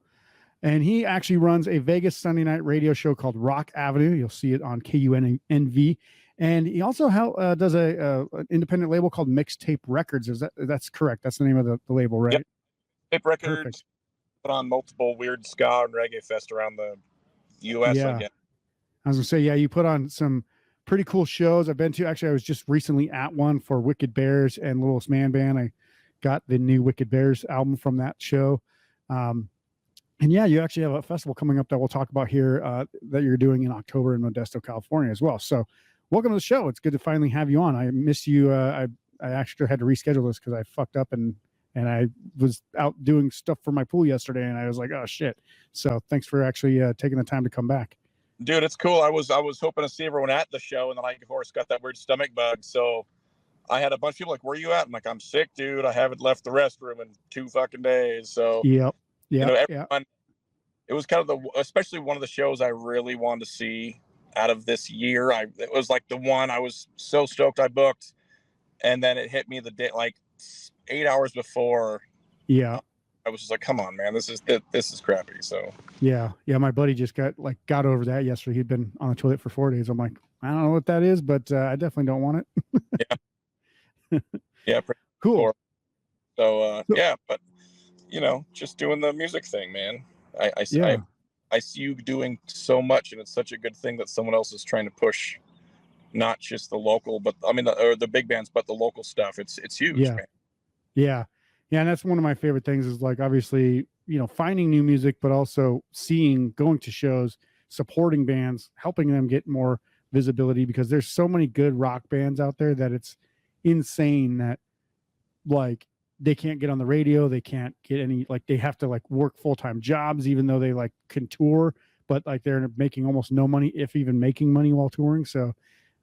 And he actually runs a Vegas Sunday night radio show called Rock Avenue. You'll see it on KUNV. And he also does an independent label called Mixtape Records. That's correct? That's the name of the label, right? Yep. Tape Records. Perfect. Put on multiple weird ska and reggae fest around the U.S. Yeah. Again. I was gonna say, yeah, you put on some pretty cool shows I've been to. Actually, I was just recently at one for Wicked Bears and Littlest Man Band. I got the new Wicked Bears album from that show. And yeah, you actually have a festival coming up that we'll talk about here that you're doing in October in Modesto, California as well. So welcome to the show. It's good to finally have you on. I missed you. I actually had to reschedule this because I fucked up and I was out doing stuff for my pool yesterday and I was like, oh shit. So thanks for actually taking the time to come back. Dude, it's cool. I was hoping to see everyone at the show, and then I, of course, got that weird stomach bug. So I had a bunch of people like, where are you at? I'm like, I'm sick, dude. I haven't left the restroom in 2 fucking days. So, Yep. Everyone, it was kind of especially one of the shows I really wanted to see out of this year. It was like the one I was so stoked I booked. And then it hit me the day, like 8 hours before. Yeah. I was just like, come on, man, this is crappy. So yeah. My buddy just got over that yesterday. He'd been on the toilet for 4 days. I'm like, I don't know what that is, but I definitely don't want it. yeah. Cool. So yeah, but just doing the music thing, man. I see you doing so much, and it's such a good thing that someone else is trying to push, not just the local, but I mean the big bands, but the local stuff. It's huge. Yeah. Man. Yeah. And that's one of my favorite things is like, obviously, finding new music, but also going to shows, supporting bands, helping them get more visibility, because there's so many good rock bands out there that it's insane that like they can't get on the radio. They can't get any, like they have to like work full-time jobs, even though they like can tour, but like they're making almost no money, if even making money while touring. So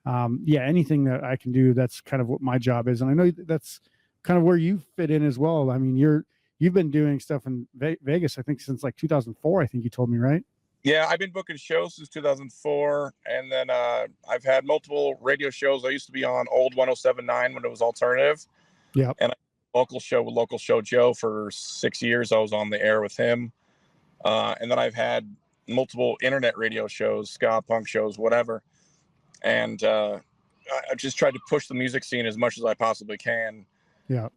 yeah, anything that I can do, that's kind of what my job is. And I know that's kind of where you fit in as well. I mean, you've been doing stuff in Vegas, I think since like 2004, I think you told me, right? Yeah, I've been booking shows since 2004, and then I've had multiple radio shows. I used to be on old 107.9 when it was alternative. Yeah. And local show Joe for 6 years. I was on the air with him. And then I've had multiple internet radio shows, ska, punk shows, whatever. And I've just tried to push the music scene as much as I possibly can. Yeah.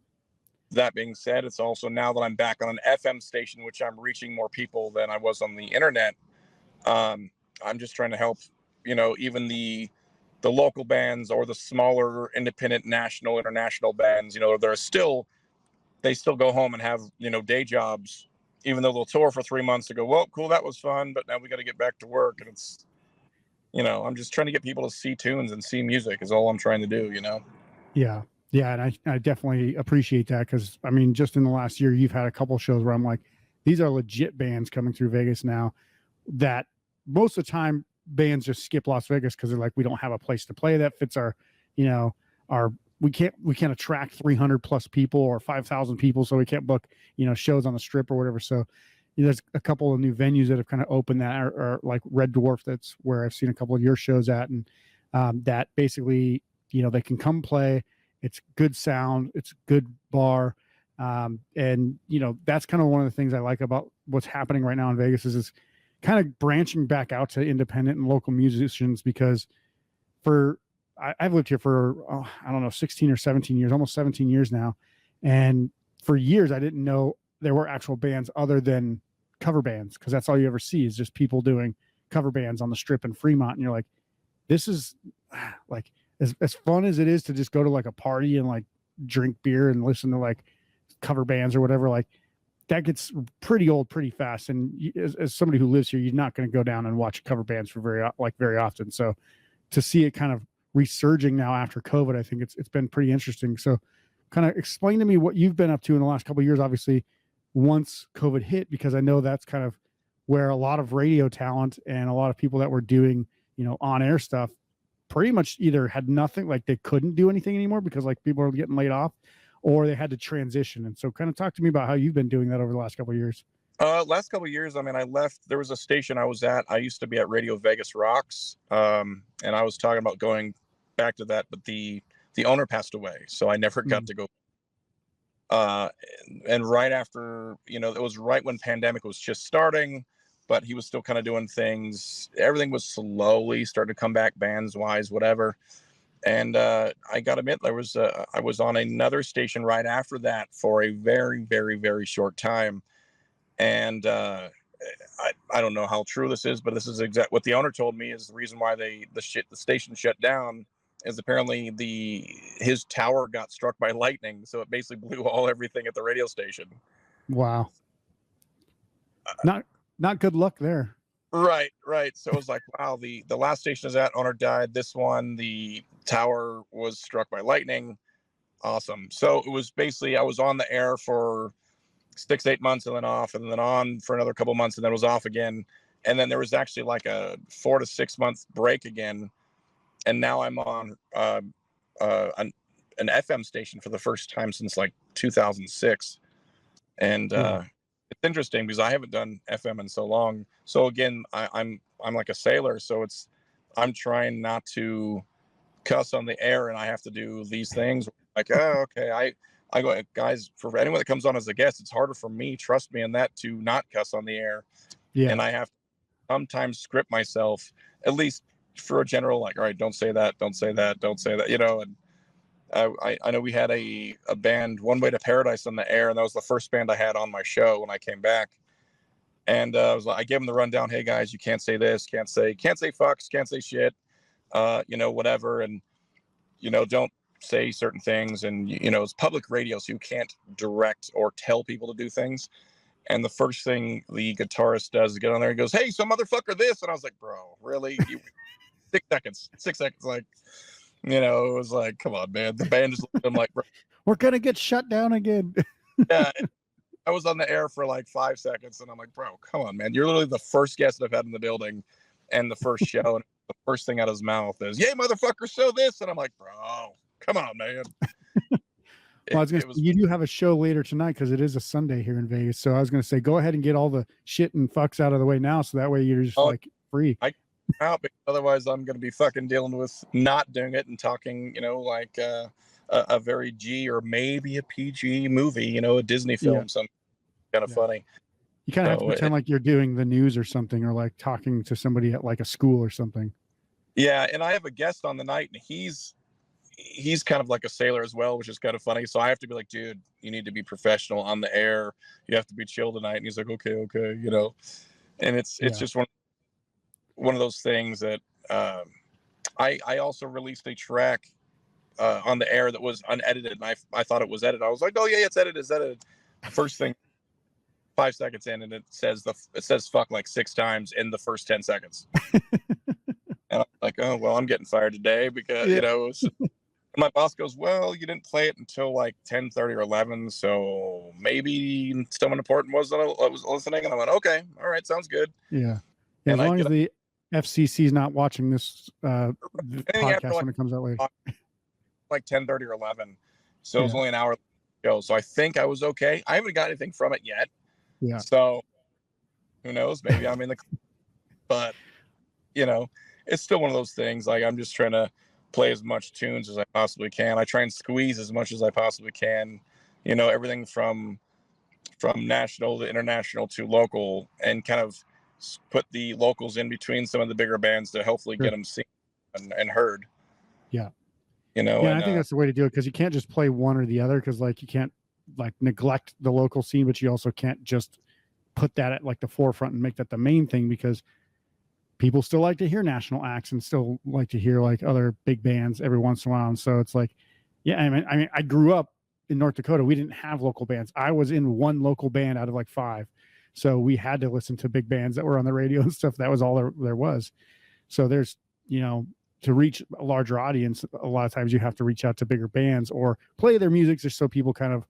That being said, it's also now that I'm back on an FM station, which I'm reaching more people than I was on the internet. I'm just trying to help, even the local bands or the smaller independent national, international bands, they still go home and have, day jobs, even though they'll tour for 3 months to go, well, cool, that was fun, but now we got to get back to work. And it's, I'm just trying to get people to see tunes and see music is all I'm trying to do, Yeah. Yeah. And I definitely appreciate that. Cause I mean, just in the last year, you've had a couple shows where I'm like, these are legit bands coming through Vegas now that most of the time bands just skip Las Vegas because they're like, we don't have a place to play that fits our you know, we can't attract 300 plus people or 5,000 people, so we can't book, you know, shows on the strip or whatever. So, you know, there's a couple of new venues that have kind of opened that, or like Red Dwarf. That's where I've seen a couple of your shows at, and that basically, you know, they can come play. It's good sound. It's good bar. And you know, that's kind of one of the things I like about what's happening right now in Vegas is it's kind of branching back out to independent and local musicians, because I've lived here for, I don't know, 16 or 17 years, almost 17 years now. And for years, I didn't know there were actual bands other than cover bands, because that's all you ever see is just people doing cover bands on the strip in Fremont. And you're like, this is like, as fun as it is to just go to like a party and like drink beer and listen to like cover bands or whatever, like that gets pretty old pretty fast. And as somebody who lives here, you're not going to go down and watch cover bands for very often. So to see it kind of resurging now after COVID, I think it's been pretty interesting. So kind of explain to me what you've been up to in the last couple of years, obviously once COVID hit, because I know that's kind of where a lot of radio talent and a lot of people that were doing, you know, on air stuff pretty much either had nothing, like they couldn't do anything anymore because like people are getting laid off, or they had to transition. And so kind of talk to me about how you've been doing that over the last couple of years. Last couple of years, I mean, I left, there was a station I was at. I used to be at Radio Vegas Rocks. And I was talking about going back to that, but the owner passed away. So I never got to go. And right after, you know, it was right when pandemic was just starting, but he was still kind of doing things. Everything was slowly starting to come back, bands wise, whatever. And I got to admit, I was on another station right after that for a very, very, very short time. And I don't know how true this is, but this is exact what the owner told me is the reason why the station shut down is apparently his tower got struck by lightning, so it basically blew everything at the radio station. Wow. Not good luck there. Right. So it was like, wow, the last station is at, owner died. This one, the tower was struck by lightning. Awesome. So it was basically, I was on the air for 6-8 months and then off, and then on for another couple months, and then was off again. And then there was actually like a 4 to 6 month break again. And now I'm on an FM station for the first time since like 2006. And it's interesting because I haven't done FM in so long. So again, I'm like a sailor. So I'm trying not to cuss on the air, and I have to do these things like, oh, okay. I go, guys, for anyone that comes on as a guest, it's harder for me, trust me, in that to not cuss on the air. Yeah. And I have to sometimes script myself, at least for a general, like, all right, don't say that, you know. And I know we had a band, One Way to Paradise, on the air, and that was the first band I had on my show when I came back. And I gave them the rundown. Hey guys, you can't say this, can't say fucks, can't say shit, you know, whatever, and you know, don't say certain things, and you know, it's public radio, so you can't direct or tell people to do things. And the first thing the guitarist does is get on there and goes, "Hey, some motherfucker, this," and I was like, "Bro, really?" 6 seconds, like, you know, it was like, come on, man. The band just looked at him like, bro. We're gonna get shut down again. Yeah, I was on the air for like 5 seconds, and I'm like, bro, come on, man. You're literally the first guest that I've had in the building, and the first show, and the first thing out of his mouth is, "Yay, motherfucker, so this," and I'm like, bro, come on, man. Well, I was gonna say, you do have a show later tonight because it is a Sunday here in Vegas. So I was gonna say, go ahead and get all the shit and fucks out of the way now, so that way you're just like free. Out, because otherwise I'm going to be fucking dealing with not doing it and talking, you know, like a very G or maybe a PG movie, you know, a Disney film, something kind of funny. You kind of have to pretend like you're doing the news or something, or like talking to somebody at like a school or something. Yeah, and I have a guest on the night, and he's kind of like a sailor as well, which is kind of funny. So I have to be like, dude, you need to be professional on the air. You have to be chill tonight. And he's like, okay, you know. And it's just one of those things that I also released a track on the air that was unedited, and I thought it was edited. I was like, oh yeah, it's edited. First thing, 5 seconds in, and it says fuck like 6 times in the first 10 seconds. And I'm like, oh well, I'm getting fired today because you know. My boss goes, well, you didn't play it until like 10:30 or 11, so maybe someone important was listening. And I went, okay, all right, sounds good. Yeah, as long as the FCC is not watching this podcast when it comes out later. like 10:30 or 11, so it was Yeah. only an hour show. So I think I was okay. I haven't got anything from it yet. Yeah. So who knows? Maybe I'm in the, but you know, it's still one of those things. Like I'm just trying to play as much tunes as I possibly can. I try and squeeze as much as I possibly can. You know, everything from national to international to local, and kind of put the locals in between some of the bigger bands to hopefully Sure. get them seen and heard. Yeah. You know, Yeah, and I think that's the way to do it, because you can't just play one or the other, because like you can't like neglect the local scene, but you also can't just put that at like the forefront and make that the main thing, because people still like to hear national acts and still like to hear like other big bands every once in a while. And so it's like, yeah, I mean, I grew up in North Dakota. We didn't have local bands. I was in one local band out of like 5. So we had to listen to big bands that were on the radio and stuff. That was all there was. So there's, you know, to reach a larger audience, a lot of times you have to reach out to bigger bands or play their music just so people kind of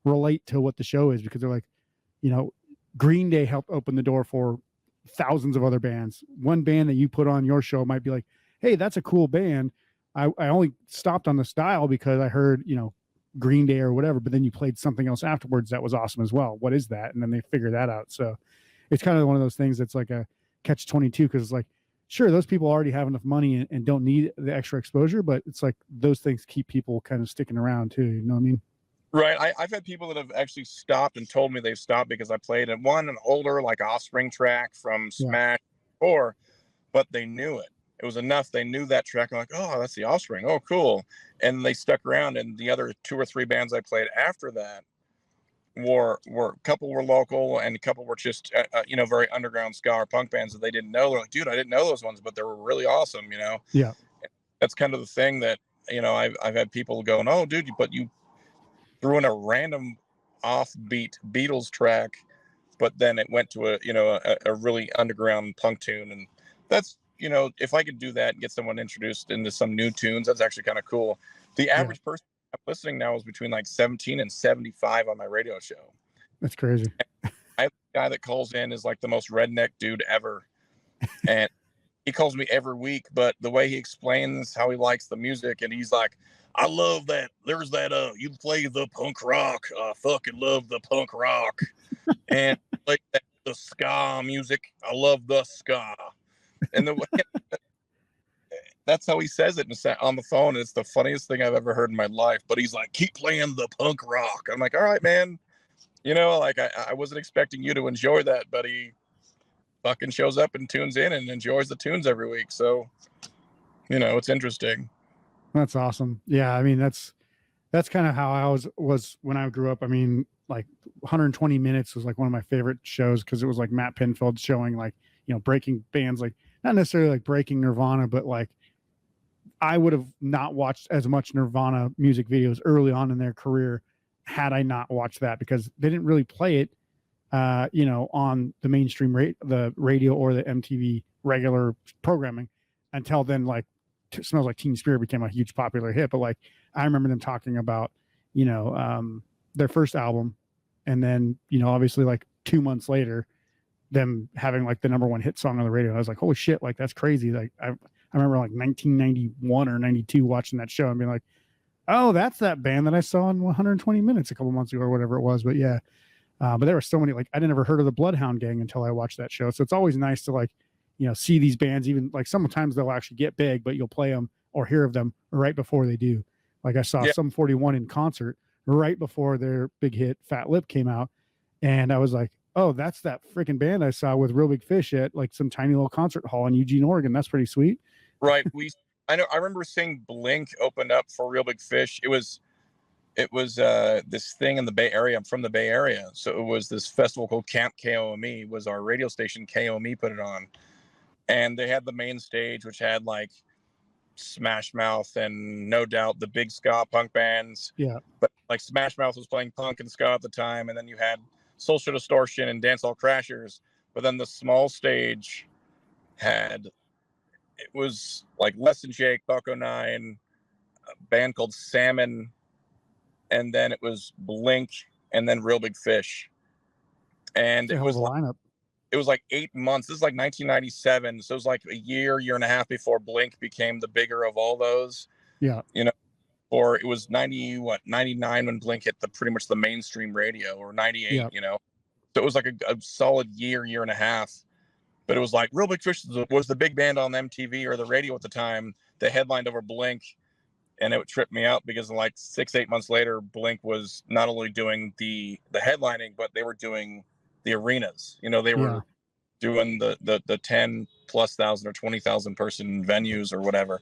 relate to what the show is, because they're like, you know, Green Day helped open the door for thousands of other bands. One band that you put on your show might be like, hey, that's a cool band. I only stopped on the style because I heard, you know, Green Day or whatever, but then you played something else afterwards that was awesome as well. What is that? And then they figure that out. So it's kind of one of those things that's like a catch-22, because it's like, sure, those people already have enough money and don't need the extra exposure, but it's like those things keep people kind of sticking around too. You know what I mean? Right. I've had people that have actually stopped and told me they've stopped because I played an older like Offspring track from Smash 4, but they knew it. It was enough. They knew that track. I'm like, oh, that's the Offspring. Oh, cool. And they stuck around. And the other 2 or 3 bands I played after that were a couple were local and a couple were just, you know, very underground ska or punk bands that they didn't know. They're like, dude, I didn't know those ones, but they were really awesome, you know? Yeah. That's kind of the thing that, you know, I've had people going, oh, dude, but you threw in a random offbeat Beatles track, but then it went to a really underground punk tune. And that's, you know, if I could do that and get someone introduced into some new tunes, that's actually kind of cool. The average person I'm listening now is between like 17 and 75 on my radio show. That's crazy. I have a guy that calls in is like the most redneck dude ever. And he calls me every week, but the way he explains how he likes the music, and he's like, I love that. There's that, you play the punk rock. I fucking love the punk rock. And like the ska music. I love the ska. And that's how he says it on the phone. It's the funniest thing I've ever heard in my life. But he's like, keep playing the punk rock. I'm like, all right, man. You know, like I wasn't expecting you to enjoy that, but he fucking shows up and tunes in and enjoys the tunes every week. So, you know, it's interesting. That's awesome. Yeah, I mean, that's kind of how I was when I grew up. I mean, like 120 Minutes was like one of my favorite shows, because it was like Matt Pinfield showing like, you know, breaking bands, like not necessarily like breaking Nirvana, but like I would have not watched as much Nirvana music videos early on in their career had I not watched that, because they didn't really play it, you know, on the mainstream the radio or the MTV regular programming until then. Like Smells Like Teen Spirit became a huge popular hit, but like I remember them talking about, you know, their first album, and then, you know, obviously like 2 months later, them having like the #1 hit song on the radio. I was like, holy shit, like that's crazy. Like I remember like 1991 or 92 watching that show and being like, oh, that's that band that I saw in 120 Minutes a couple months ago or whatever it was. But yeah, but there were so many, like I'd never heard of the Bloodhound Gang until I watched that show. So it's always nice to like, you know, see these bands, even like sometimes they'll actually get big, but you'll play them or hear of them right before they do. Like I saw Sum 41 in concert right before their big hit Fat Lip came out. And I was like, oh, that's that freaking band I saw with Real Big Fish at like some tiny little concert hall in Eugene, Oregon. That's pretty sweet. Right. I remember seeing Blink opened up for Real Big Fish. It was this thing in the Bay Area. I'm from the Bay Area. So it was this festival called Camp KOME, was our radio station. KOME put it on. And they had the main stage, which had like Smash Mouth and No Doubt, the big ska punk bands. Yeah. But like Smash Mouth was playing punk and ska at the time. And then you had Social Distortion and Dancehall Crashers. But then the small stage it was like Less Than Jake, Bucko 9, a band called Salmon, and then it was Blink, and then Real Big Fish. And it was a lineup. It was like 8 months. This is like 1997. So it was like a year and a half before Blink became the bigger of all those. Yeah. You know, or it was 99 when Blink hit pretty much the mainstream radio, or 98, Yep. you know. So it was like a solid year and a half. But it was like Real Big Fish was the big band on MTV or the radio at the time that headlined over Blink. And it would trip me out because like 6-8 months later, Blink was not only doing the headlining, but they were doing the arenas. You know, they were doing the 10,000+ or 20,000 person venues or whatever.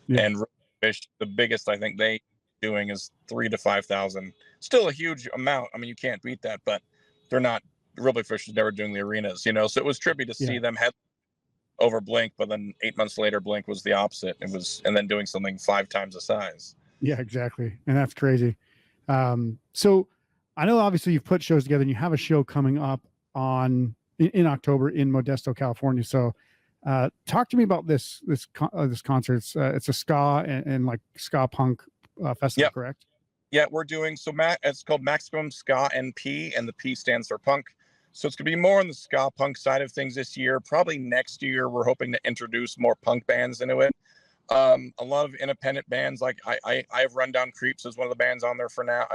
Yeah. And Real Big Fish, the biggest I think they doing is 3,000 to 5,000. Still a huge amount. I mean, you can't beat that, but they're not. Real Big Fish is never doing the arenas, you know. So it was trippy to see them head over Blink, but then 8 months later, Blink was the opposite. And then doing something 5 times the size. Yeah, exactly. And that's crazy. So I know obviously you've put shows together and you have a show coming up in October in Modesto, California. So talk to me about this concert. It's a ska and like ska punk festival, correct? Yeah, we're doing, it's called Maximum Ska NP, and the P stands for punk. So it's going to be more on the ska punk side of things this year. Probably next year, we're hoping to introduce more punk bands into it. A lot of independent bands, like I have Rundown Creeps as one of the bands on there for now,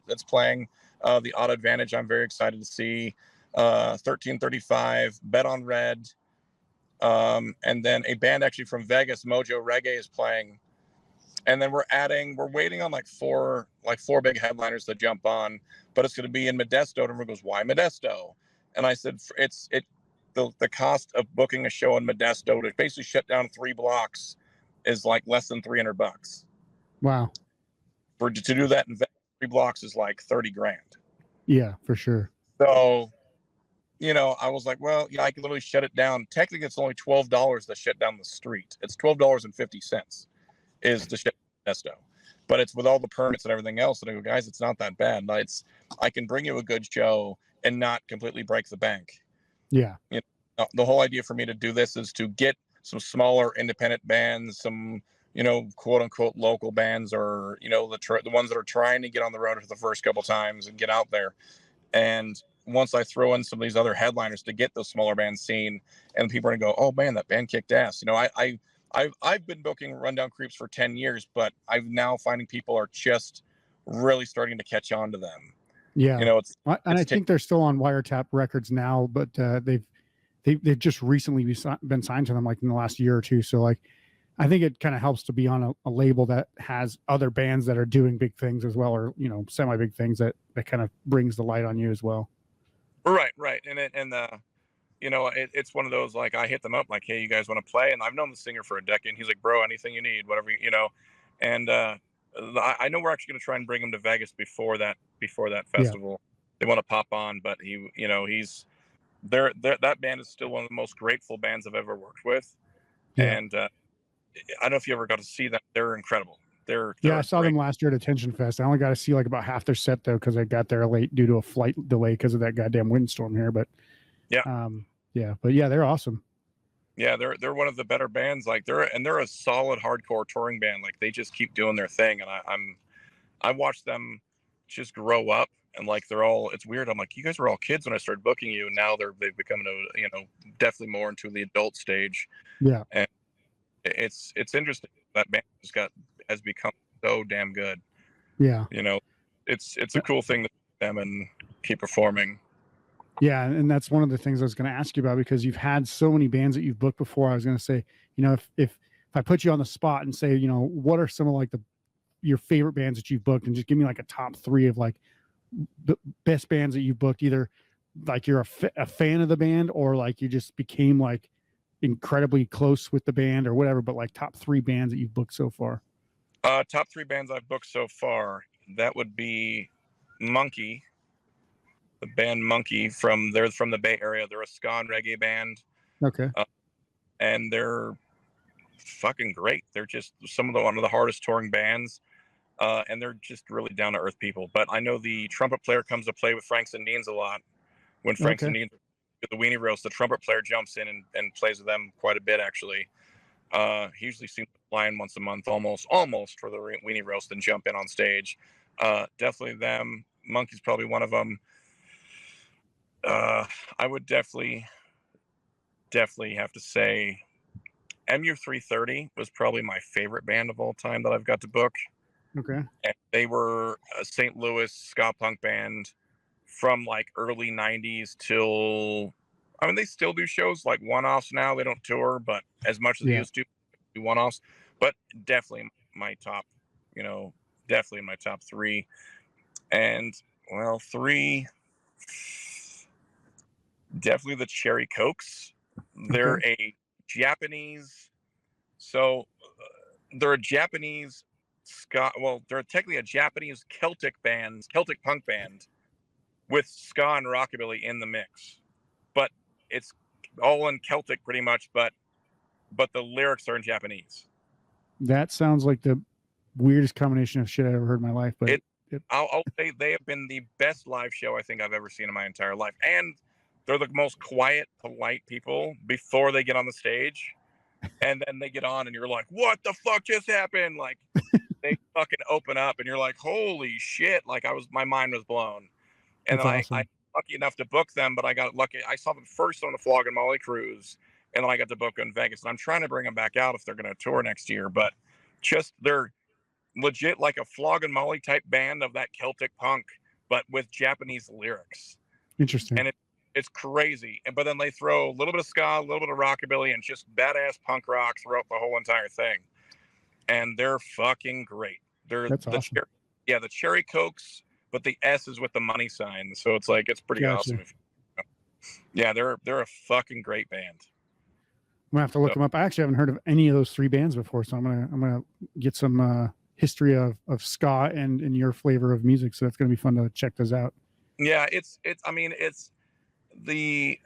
that's playing. The Odd Advantage, I'm very excited to see. 1335, Bet on Red. And then a band actually from Vegas, Mojo Reggae, is playing. And then we're waiting on like four big headliners to jump on, but it's going to be in Modesto. And everyone goes, why Modesto? And I said, the cost of booking a show in Modesto to basically shut down 3 blocks is like less than $300. Wow. To do that in 3 blocks is like $30,000. Yeah, for sure. So, you know, I was like, well, I can literally shut it down. Technically, it's only $12 to shut down the street. It's $12.50 is to shut down Modesto. But it's with all the permits and everything else. And I go, guys, it's not that bad. I can bring you a good show and not completely break the bank. Yeah. You know, the whole idea for me to do this is to get some smaller independent bands, some, you know, quote unquote local bands, or, you know, the ones that are trying to get on the road for the first couple times and get out there. And once I throw in some of these other headliners to get those smaller bands seen, and people are gonna go, oh man, that band kicked ass. You know, I've been booking Rundown Creeps for 10 years, but I'm now finding people are just really starting to catch on to them. Yeah. You know, I think they're still on Wiretap Records now, but they've just recently been signed to them like in the last year or two. So like, I think it kind of helps to be on a label that has other bands that are doing big things as well, or, you know, semi big things that kind of brings the light on you as well. Right. You know, it's one of those, like, I hit them up like, hey, you guys want to play? And I've known the singer for a decade. And he's like, bro, anything you need, whatever, you know. And I know we're actually going to try and bring him to Vegas before that festival. Yeah. They want to pop on, but that band is still one of the most grateful bands I've ever worked with. Yeah. And I don't know if you ever got to see them. They're incredible. I saw them last year at Attention Fest. I only got to see like about half their set though, because I got there late due to a flight delay because of that goddamn windstorm here. But they're awesome. Yeah, they're one of the better bands. Like they're a solid hardcore touring band. Like they just keep doing their thing, and I watched them just grow up, and like it's weird. I'm like, you guys were all kids when I started booking you, and now they've become definitely more into the adult stage. Yeah, and it's interesting. That band has become so damn good. Yeah, you know, it's a cool thing to see them and keep performing. Yeah, and that's one of the things I was going to ask you about, because you've had so many bands that you've booked before. I was going to say, you know, if I put you on the spot and say, you know, what are some of like your favorite bands that you've booked, and just give me like a top 3 of like the best bands that you've booked, either like you're a fan of the band, or like you just became like incredibly close with the band or whatever, but like top 3 bands that you've booked so far. Top 3 bands I've booked so far, that would be Monkey. The band Monkey they're from the Bay Area. They're a ska and reggae band. Okay. And they're fucking great. They're just one of the hardest touring bands. And they're just really down to earth people. But I know the trumpet player comes to play with Franks and Deans a lot. When Franks and Deans do the Weenie Roast, the trumpet player jumps in and plays with them quite a bit, actually. He usually seems to fly in once a month, almost for the Weenie Roast, and jump in on stage. Definitely them. Monkey's probably one of them. I would definitely have to say MU330 was probably my favorite band of all time that I've got to book. Okay. And they were a St. Louis ska punk band from like early 90s till, I mean, they still do shows like one-offs now. They don't tour, but as much as they used to do one-offs, but definitely my top, you know, definitely in my top three. And well, three, definitely the Cherry Cokes. They're a Japanese, so they're a Japanese ska. Well, they're technically a Japanese Celtic punk band with ska and rockabilly in the mix, but it's all in Celtic pretty much. But the lyrics are in Japanese. That sounds like the weirdest combination of shit I ever heard in my life. But I'll say they have been the best live show I think I've ever seen in my entire life, and they're the most quiet, polite people before they get on the stage, and then they get on, and you're like, "What the fuck just happened?" Like they fucking open up, and you're like, "Holy shit!" Like my mind was blown. And then awesome. I lucky enough to book them, but I got lucky. I saw them first on the Flog and Molly cruise, and then I got to book in Vegas. And I'm trying to bring them back out if they're going to tour next year. But just they're legit like a Flog and Molly type band of that Celtic punk, but with Japanese lyrics. Interesting. And it's crazy. But then they throw a little bit of ska, a little bit of rockabilly, and just badass punk rock throughout the whole entire thing. And they're fucking great. That's awesome. The Cherry Cokes, but the S is with the money sign, so it's like it's pretty awesome. Yeah, they're a fucking great band. I'm gonna have to look them up. I actually haven't heard of any of those three bands before, so I'm gonna get some history of ska and your flavor of music. So that's gonna be fun to check those out. Yeah, it's the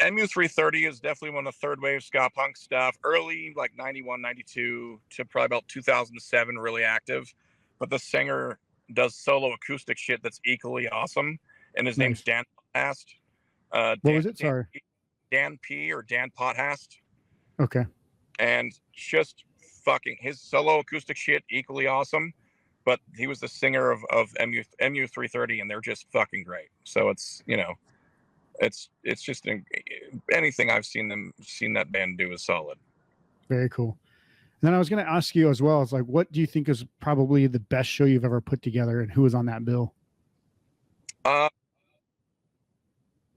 MU330 is definitely one of the third wave ska punk stuff. Early like 91, 92 to probably about 2007, really active. But the singer does solo acoustic shit that's equally awesome, and his name's Dan Potthast. What was it? Sorry, Dan P or Dan Potthast. Okay. And just fucking his solo acoustic shit equally awesome, but he was the singer of MU330, and they're just fucking great. So it's it's just anything I've seen that band do is solid. Very cool. And then I was going to ask you as well, it's like, what do you think is probably the best show you've ever put together, and who was on that bill?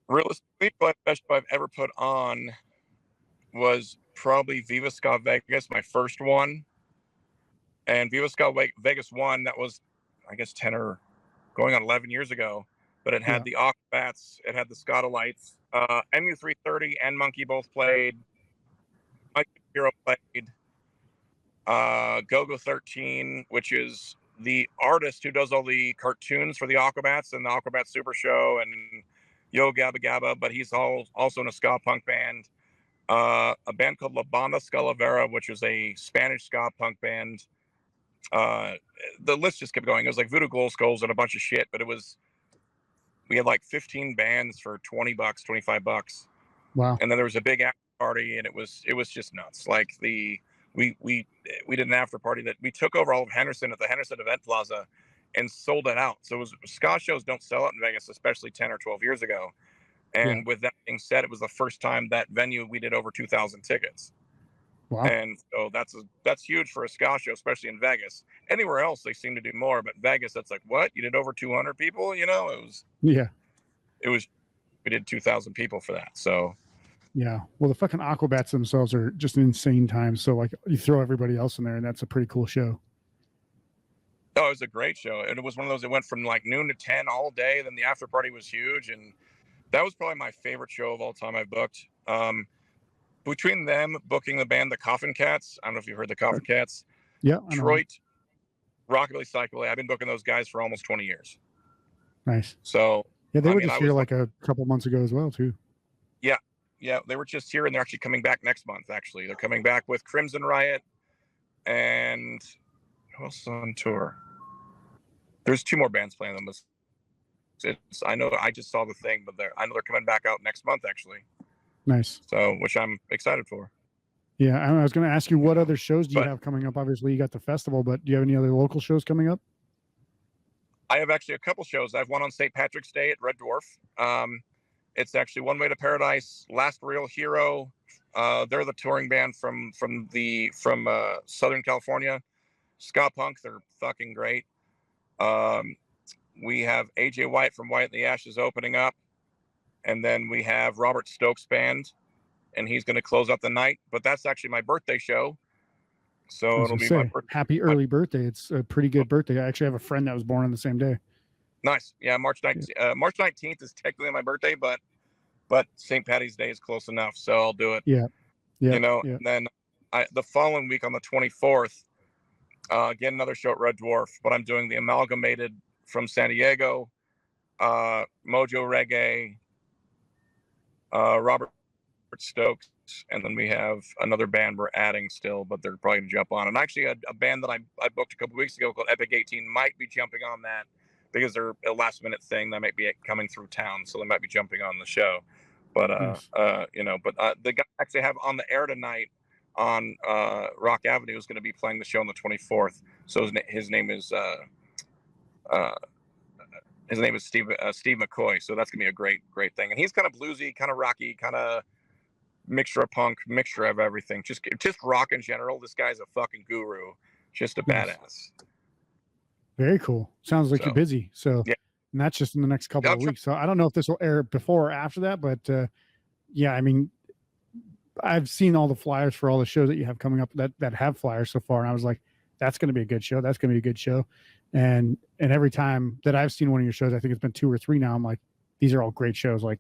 Realistically, the best show I've ever put on was probably Viva Ska Vegas, my first one. And Viva Ska Vegas 1, that was, I guess, 10 or going on 11 years ago. But it had the Aquabats, it had the Scada Lights, MU330 and Monkey both played. Mike Hero played. Go-Go 13, which is the artist who does all the cartoons for the Aquabats and the Aquabat Super Show and Yo Gabba Gabba, but he's also in a ska punk band. A band called La Banda Scalavera, which is a Spanish ska punk band. The list just kept going. It was like Voodoo Glow Skulls and a bunch of shit, but we had like 15 bands for $20, $25. Wow. And then there was a big after party, and it was just nuts. Like we did an after party that we took over all of Henderson at the Henderson Event Plaza and sold it out. So ska shows don't sell out in Vegas, especially 10 or 12 years ago. And with that being said, it was the first time that venue we did over 2,000 tickets. Wow. And so that's huge for a ska show, especially in Vegas. Anywhere else they seem to do more, but Vegas, that's like, what? You did over 200 people? You know, we did 2,000 people for that. So yeah, well, the fucking Aquabats themselves are just an insane time. So like, you throw everybody else in there, and that's a pretty cool show. Oh, it was a great show. And it was one of those that went from like noon to 10 all day. Then the after party was huge, and that was probably my favorite show of all time I've booked. Between them booking the band The Coffin Cats, I don't know if you've heard The Coffin Cats. Yeah. Detroit, Rockabilly Psychobilly. I've been booking those guys for almost 20 years. Nice. So yeah, they were just here like a couple months ago as well too. Yeah, they were just here, and they're actually coming back next month. Actually, they're coming back with Crimson Riot, and who else is on tour? There's two more bands playing them. I know I just saw the thing, but I know they're coming back out next month actually. Nice. So, which I'm excited for. Yeah, I was going to ask you, what other shows do you have coming up? Obviously, you got the festival, but do you have any other local shows coming up? I have actually a couple shows. I have one on St. Patrick's Day at Red Dwarf. It's actually One Way to Paradise, Last Real Hero. They're the touring band from Southern California. ska punk. They're fucking great. We have AJ White from White in the Ashes opening up, and then we have Robert Stokes Band, and he's going to close out the night. But that's actually my birthday show, so it'll be my birthday. Happy early birthday! It's a pretty good birthday. I actually have a friend that was born on the same day. Nice. Yeah, March 19th. March 19th is technically my birthday, but St. Patty's Day is close enough, so I'll do it. Yeah. You know, and then the following week on the 24th, get another show at Red Dwarf, but I'm doing the Amalgamated from San Diego, Mojo Reggae, Robert Stokes, and then we have another band we're adding still, but they're probably gonna jump on. And actually a band that I booked a couple weeks ago called Epic 18 might be jumping on that, because they're a last minute thing that might be coming through town, so they might be jumping on the show. But you know, but the guy I actually have on the air tonight on Rock Avenue is going to be playing the show on the 24th. So his name is Steve McCoy. So that's gonna be a great thing. And he's kind of bluesy, kind of rocky, kind of mixture of punk, mixture of everything. Just rock in general. This guy's a fucking guru. Just a badass. Very cool. Sounds like you're busy. So yeah. And that's just in the next couple of weeks. So I don't know if this will air before or after that, but yeah, I mean, I've seen all the flyers for all the shows that you have coming up that have flyers so far. And I was like, that's going to be a good show. That's going to be a good show. And every time that I've seen one of your shows, I think it's been 2 or 3 now, I'm like, these are all great shows. Like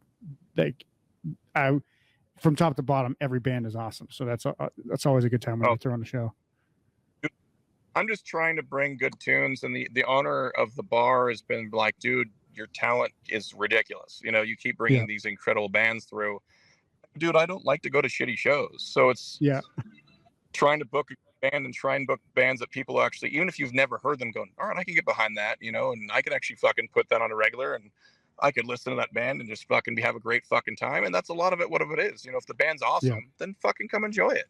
from top to bottom, every band is awesome. So that's always a good time when you throw on the show. I'm just trying to bring good tunes, and the owner of the bar has been like, dude, your talent is ridiculous. You know, you keep bringing these incredible bands through. Dude, I don't like to go to shitty shows. So it's trying to book a band and try and book bands that people actually, even if you've never heard them, going, all right, I can get behind that, you know, and I could actually fucking put that on a regular, and I could listen to that band and just fucking have a great fucking time. And that's a lot of it. What if it is, you know, if the band's awesome, then fucking come enjoy it.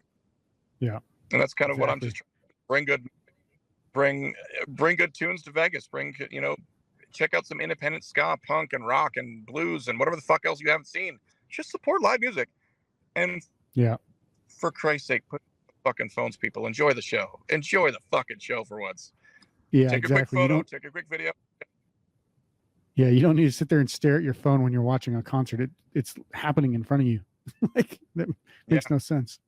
Yeah. And that's kind of what I'm just trying to bring good tunes to Vegas, you know, check out some independent ska, punk and rock and blues and whatever the fuck else you haven't seen. Just support live music. And for Christ's sake, put fucking phones, people. Enjoy the show. Enjoy the fucking show for once. Yeah, take exactly. A quick photo, take a quick video. Yeah, you don't need to sit there and stare at your phone when you're watching a concert. It's happening in front of you. Like, that makes no sense.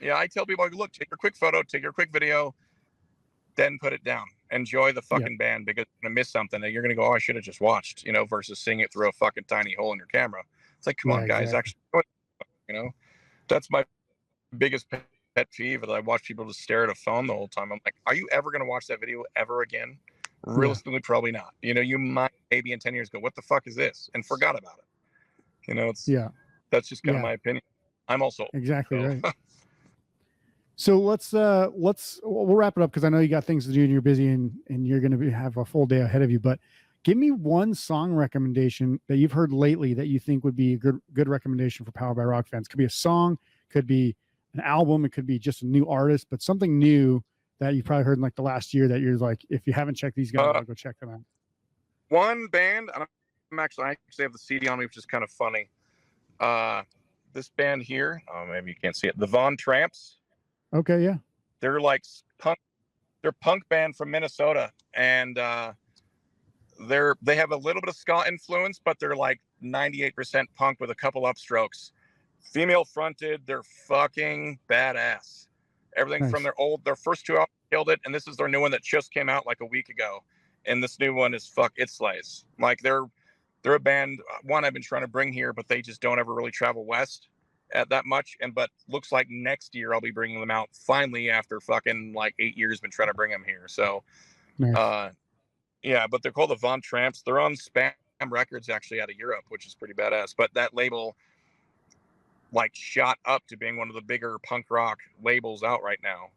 Yeah, I tell people, look, take your quick photo, take your quick video, then put it down. Enjoy the fucking band, because you're gonna miss something that you're gonna go, oh, I should have just watched, you know, versus seeing it through a fucking tiny hole in your camera. It's like, come on, guys, actually, you know, that's my biggest pet peeve, that I watch people just stare at a phone the whole time. I'm like, are you ever gonna watch that video ever again? Realistically, probably not. You know, you might maybe in 10 years go, what the fuck is this? And forgot about it. You know, it's that's just kind of my opinion. I'm also exactly right. So we'll wrap it up, because I know you got things to do and you're busy and you're going to have a full day ahead of you. But give me one song recommendation that you've heard lately that you think would be a good recommendation for Powered by Rock fans. Could be a song, could be an album, it could be just a new artist, but something new that you probably heard in like the last year that you're like, if you haven't checked these guys out, go check them out. One band, I actually have the CD on me, which is kind of funny. This band here, maybe you can't see it, the Von Tramps. Okay, yeah. They're like punk. They're a punk band from Minnesota, and they have a little bit of ska influence, but they're like 98% punk with a couple upstrokes. Female fronted. They're fucking badass. Everything from their first 2 albums killed it, and this is their new one that just came out like a week ago. And this new one is it slays. Like they're a band, one I've been trying to bring here, but they just don't ever really travel west at that much. But looks like next year I'll be bringing them out finally, after fucking like 8 years been trying to bring them here. So but they're called the Von Tramps. They're on Spam Records actually out of Europe, which is pretty badass. But that label like shot up to being one of the bigger punk rock labels out right now.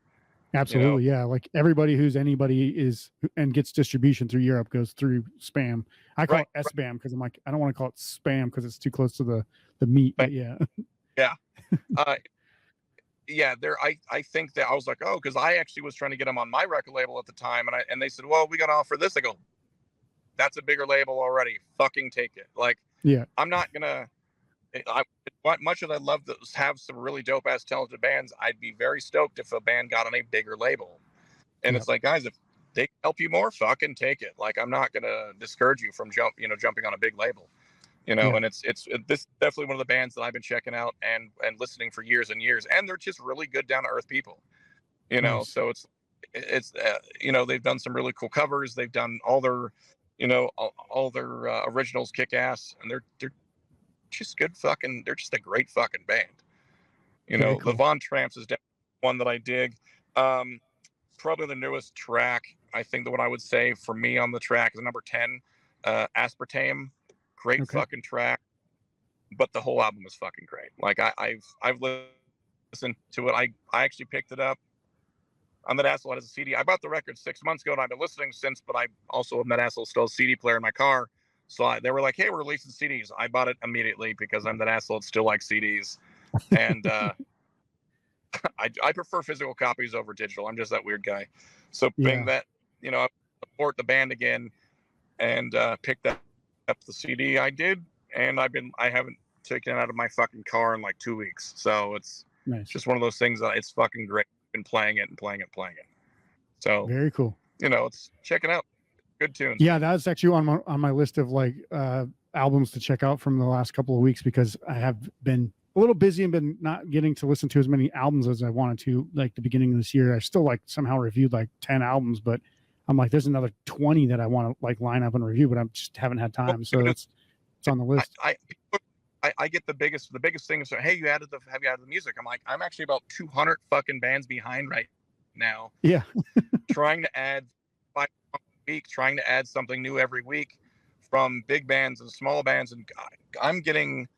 Absolutely. You know? Yeah. Like everybody who's anybody is and gets distribution through Europe goes through Spam. I call it S-Spam because I'm like, I don't want to call it Spam because it's too close to the meat. But yeah. I think that I was like, oh, because I actually was trying to get them on my record label at the time, and they said, well, we got to offer this. I go, that's a bigger label already. Fucking take it. Like, I'm not gonna. Much as I love to have some really dope ass talented bands, I'd be very stoked if a band got on a bigger label. And Yep. it's like, guys, if they help you more, fucking take it. Like, I'm not gonna discourage you from jumping on a big label, Yeah. and this is definitely one of the bands that I've been checking out and listening for years and years, and they're just really good, down to earth people, Nice. so it's they've done some really cool covers. They've done all their all their originals kick ass, and they're just good fucking, they're just a great fucking band. Very The cool. Von Tramps is definitely one that I dig. Probably the newest track, I think the one I would say for me on the track is number 10, Aspartame. Great Okay. fucking track, but the whole album is fucking great. Like, I've listened to it. I actually picked it up on That Asshole as a CD. I bought the record 6 months ago, and I've been listening since, but I also am That Asshole still a CD player in my car. So they were like, hey, we're releasing CDs. I bought it immediately because I'm That Asshole that still likes CDs. And I prefer physical copies over digital. I'm just that weird guy. So being that, I support the band again and picked up the CD, I did. And I haven't taken it out of my fucking car in like 2 weeks. So it's Nice. just one of those things that it's fucking great. Been playing it. So Very cool. It's check it out. Good tunes. Yeah, that's actually on my list of like albums to check out from the last couple of weeks, because I have been a little busy and been not getting to listen to as many albums as I wanted to. Like the beginning of this year, I still like somehow reviewed like 10 albums, but I'm like, there's another 20 that I want to like line up and review, but I just haven't had time. So it's on the list. I get the biggest thing is, hey, have you added the music? I'm like, I'm actually about 200 fucking bands behind right now. Yeah. Trying to add 5 a week, trying to add something new every week from big bands and small bands. And I'm getting,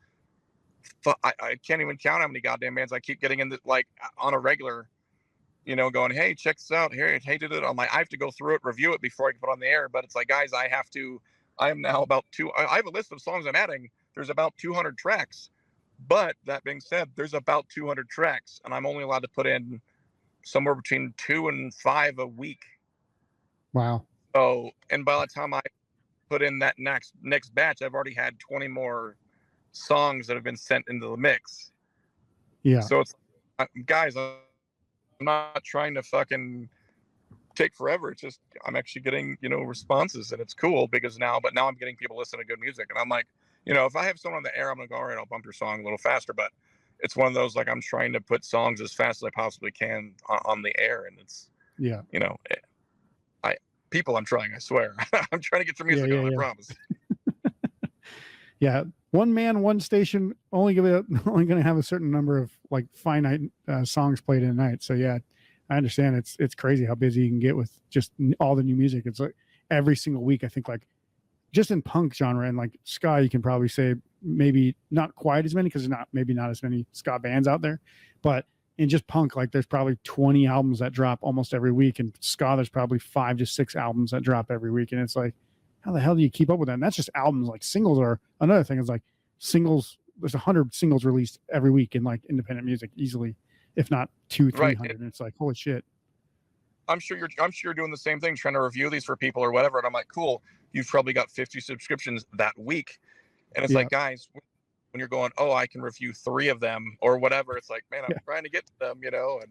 I can't even count how many goddamn bands I keep getting in like on a regular, going, hey, check this out. Here, hey, did it. I'm like, I have to go through it, review it before I can put it on the air. But it's like, guys, I am now about I have a list of songs I'm adding. There's about 200 tracks, but that being said, there's about 200 tracks, and I'm only allowed to put in somewhere between 2 and 5 a week. Wow. So, and by the time I put in that next batch, I've already had 20 more songs that have been sent into the mix. Yeah. So it's, guys, I'm not trying to fucking take forever. It's just I'm actually getting responses, and it's cool because now I'm getting people listening to good music, and I'm like, if I have someone on the air, I'm gonna go, all right, I'll bump your song a little faster. But it's one of those, like, I'm trying to put songs as fast as I possibly can on the air, and it's I'm trying, I swear. I'm trying to get your music on, I promise. Yeah, one man, one station, only going to have a certain number of like finite songs played in a night. So yeah, I understand. It's crazy how busy you can get with just all the new music. It's like every single week, I think, like just in punk genre and like ska, you can probably say maybe not quite as many because there's maybe not as many ska bands out there, but in just punk, like there's probably 20 albums that drop almost every week, and ska there's probably 5 to 6 albums that drop every week, and it's like, how the hell do you keep up with that? And that's just albums. Like singles are another thing. Is like singles. There's 100 singles released every week in like independent music, easily, if not 200-300. Right. And it's like, holy shit. I'm sure you're doing the same thing, trying to review these for people or whatever. And I'm like, cool. You've probably got 50 subscriptions that week, and it's like, guys, when you're going, oh, I can review 3 of them or whatever. It's like, man, I'm trying to get to them, and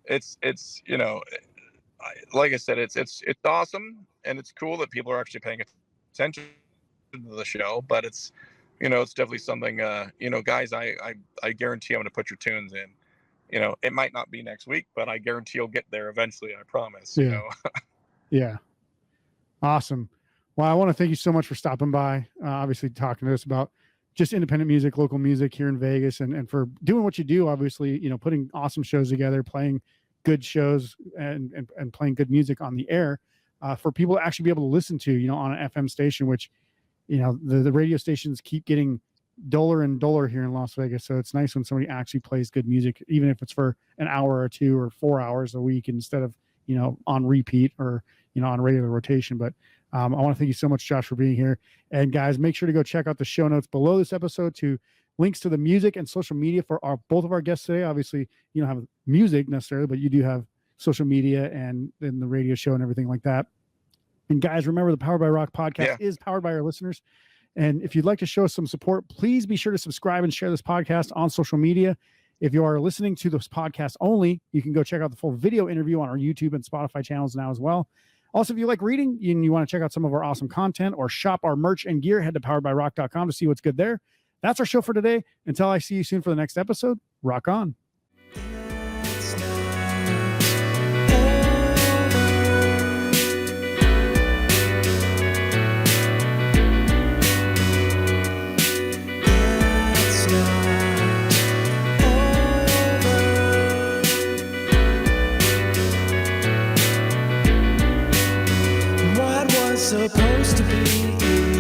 it's like I said, it's awesome, and it's cool that people are actually paying attention to the show. But it's it's definitely something. Guys, I guarantee I'm going to put your tunes in. It might not be next week, but I guarantee you'll get there eventually. I promise. Yeah. Yeah. Awesome. Well, I want to thank you so much for stopping by. Obviously, talking to us about just independent music, local music here in Vegas, and for doing what you do. Obviously, putting awesome shows together, playing good shows, and playing good music on the air for people to actually be able to listen to. On an FM station, which the radio stations keep getting duller and duller here in Las Vegas. So it's nice when somebody actually plays good music, even if it's for an hour or 2 or 4 hours a week instead of on repeat or on regular rotation. But I want to thank you so much, Josh, for being here. And guys, make sure to go check out the show notes below this episode to links to the music and social media for both of our guests today. Obviously, you don't have music necessarily, but you do have social media and the radio show and everything like that. And guys, remember, the Powered by Rock podcast is powered by our listeners. And if you'd like to show us some support, please be sure to subscribe and share this podcast on social media. If you are listening to this podcast only, you can go check out the full video interview on our YouTube and Spotify channels now as well. Also, if you like reading and you want to check out some of our awesome content or shop our merch and gear, head to poweredbyrock.com to see what's good there. That's our show for today. Until I see you soon for the next episode, rock on. Supposed to be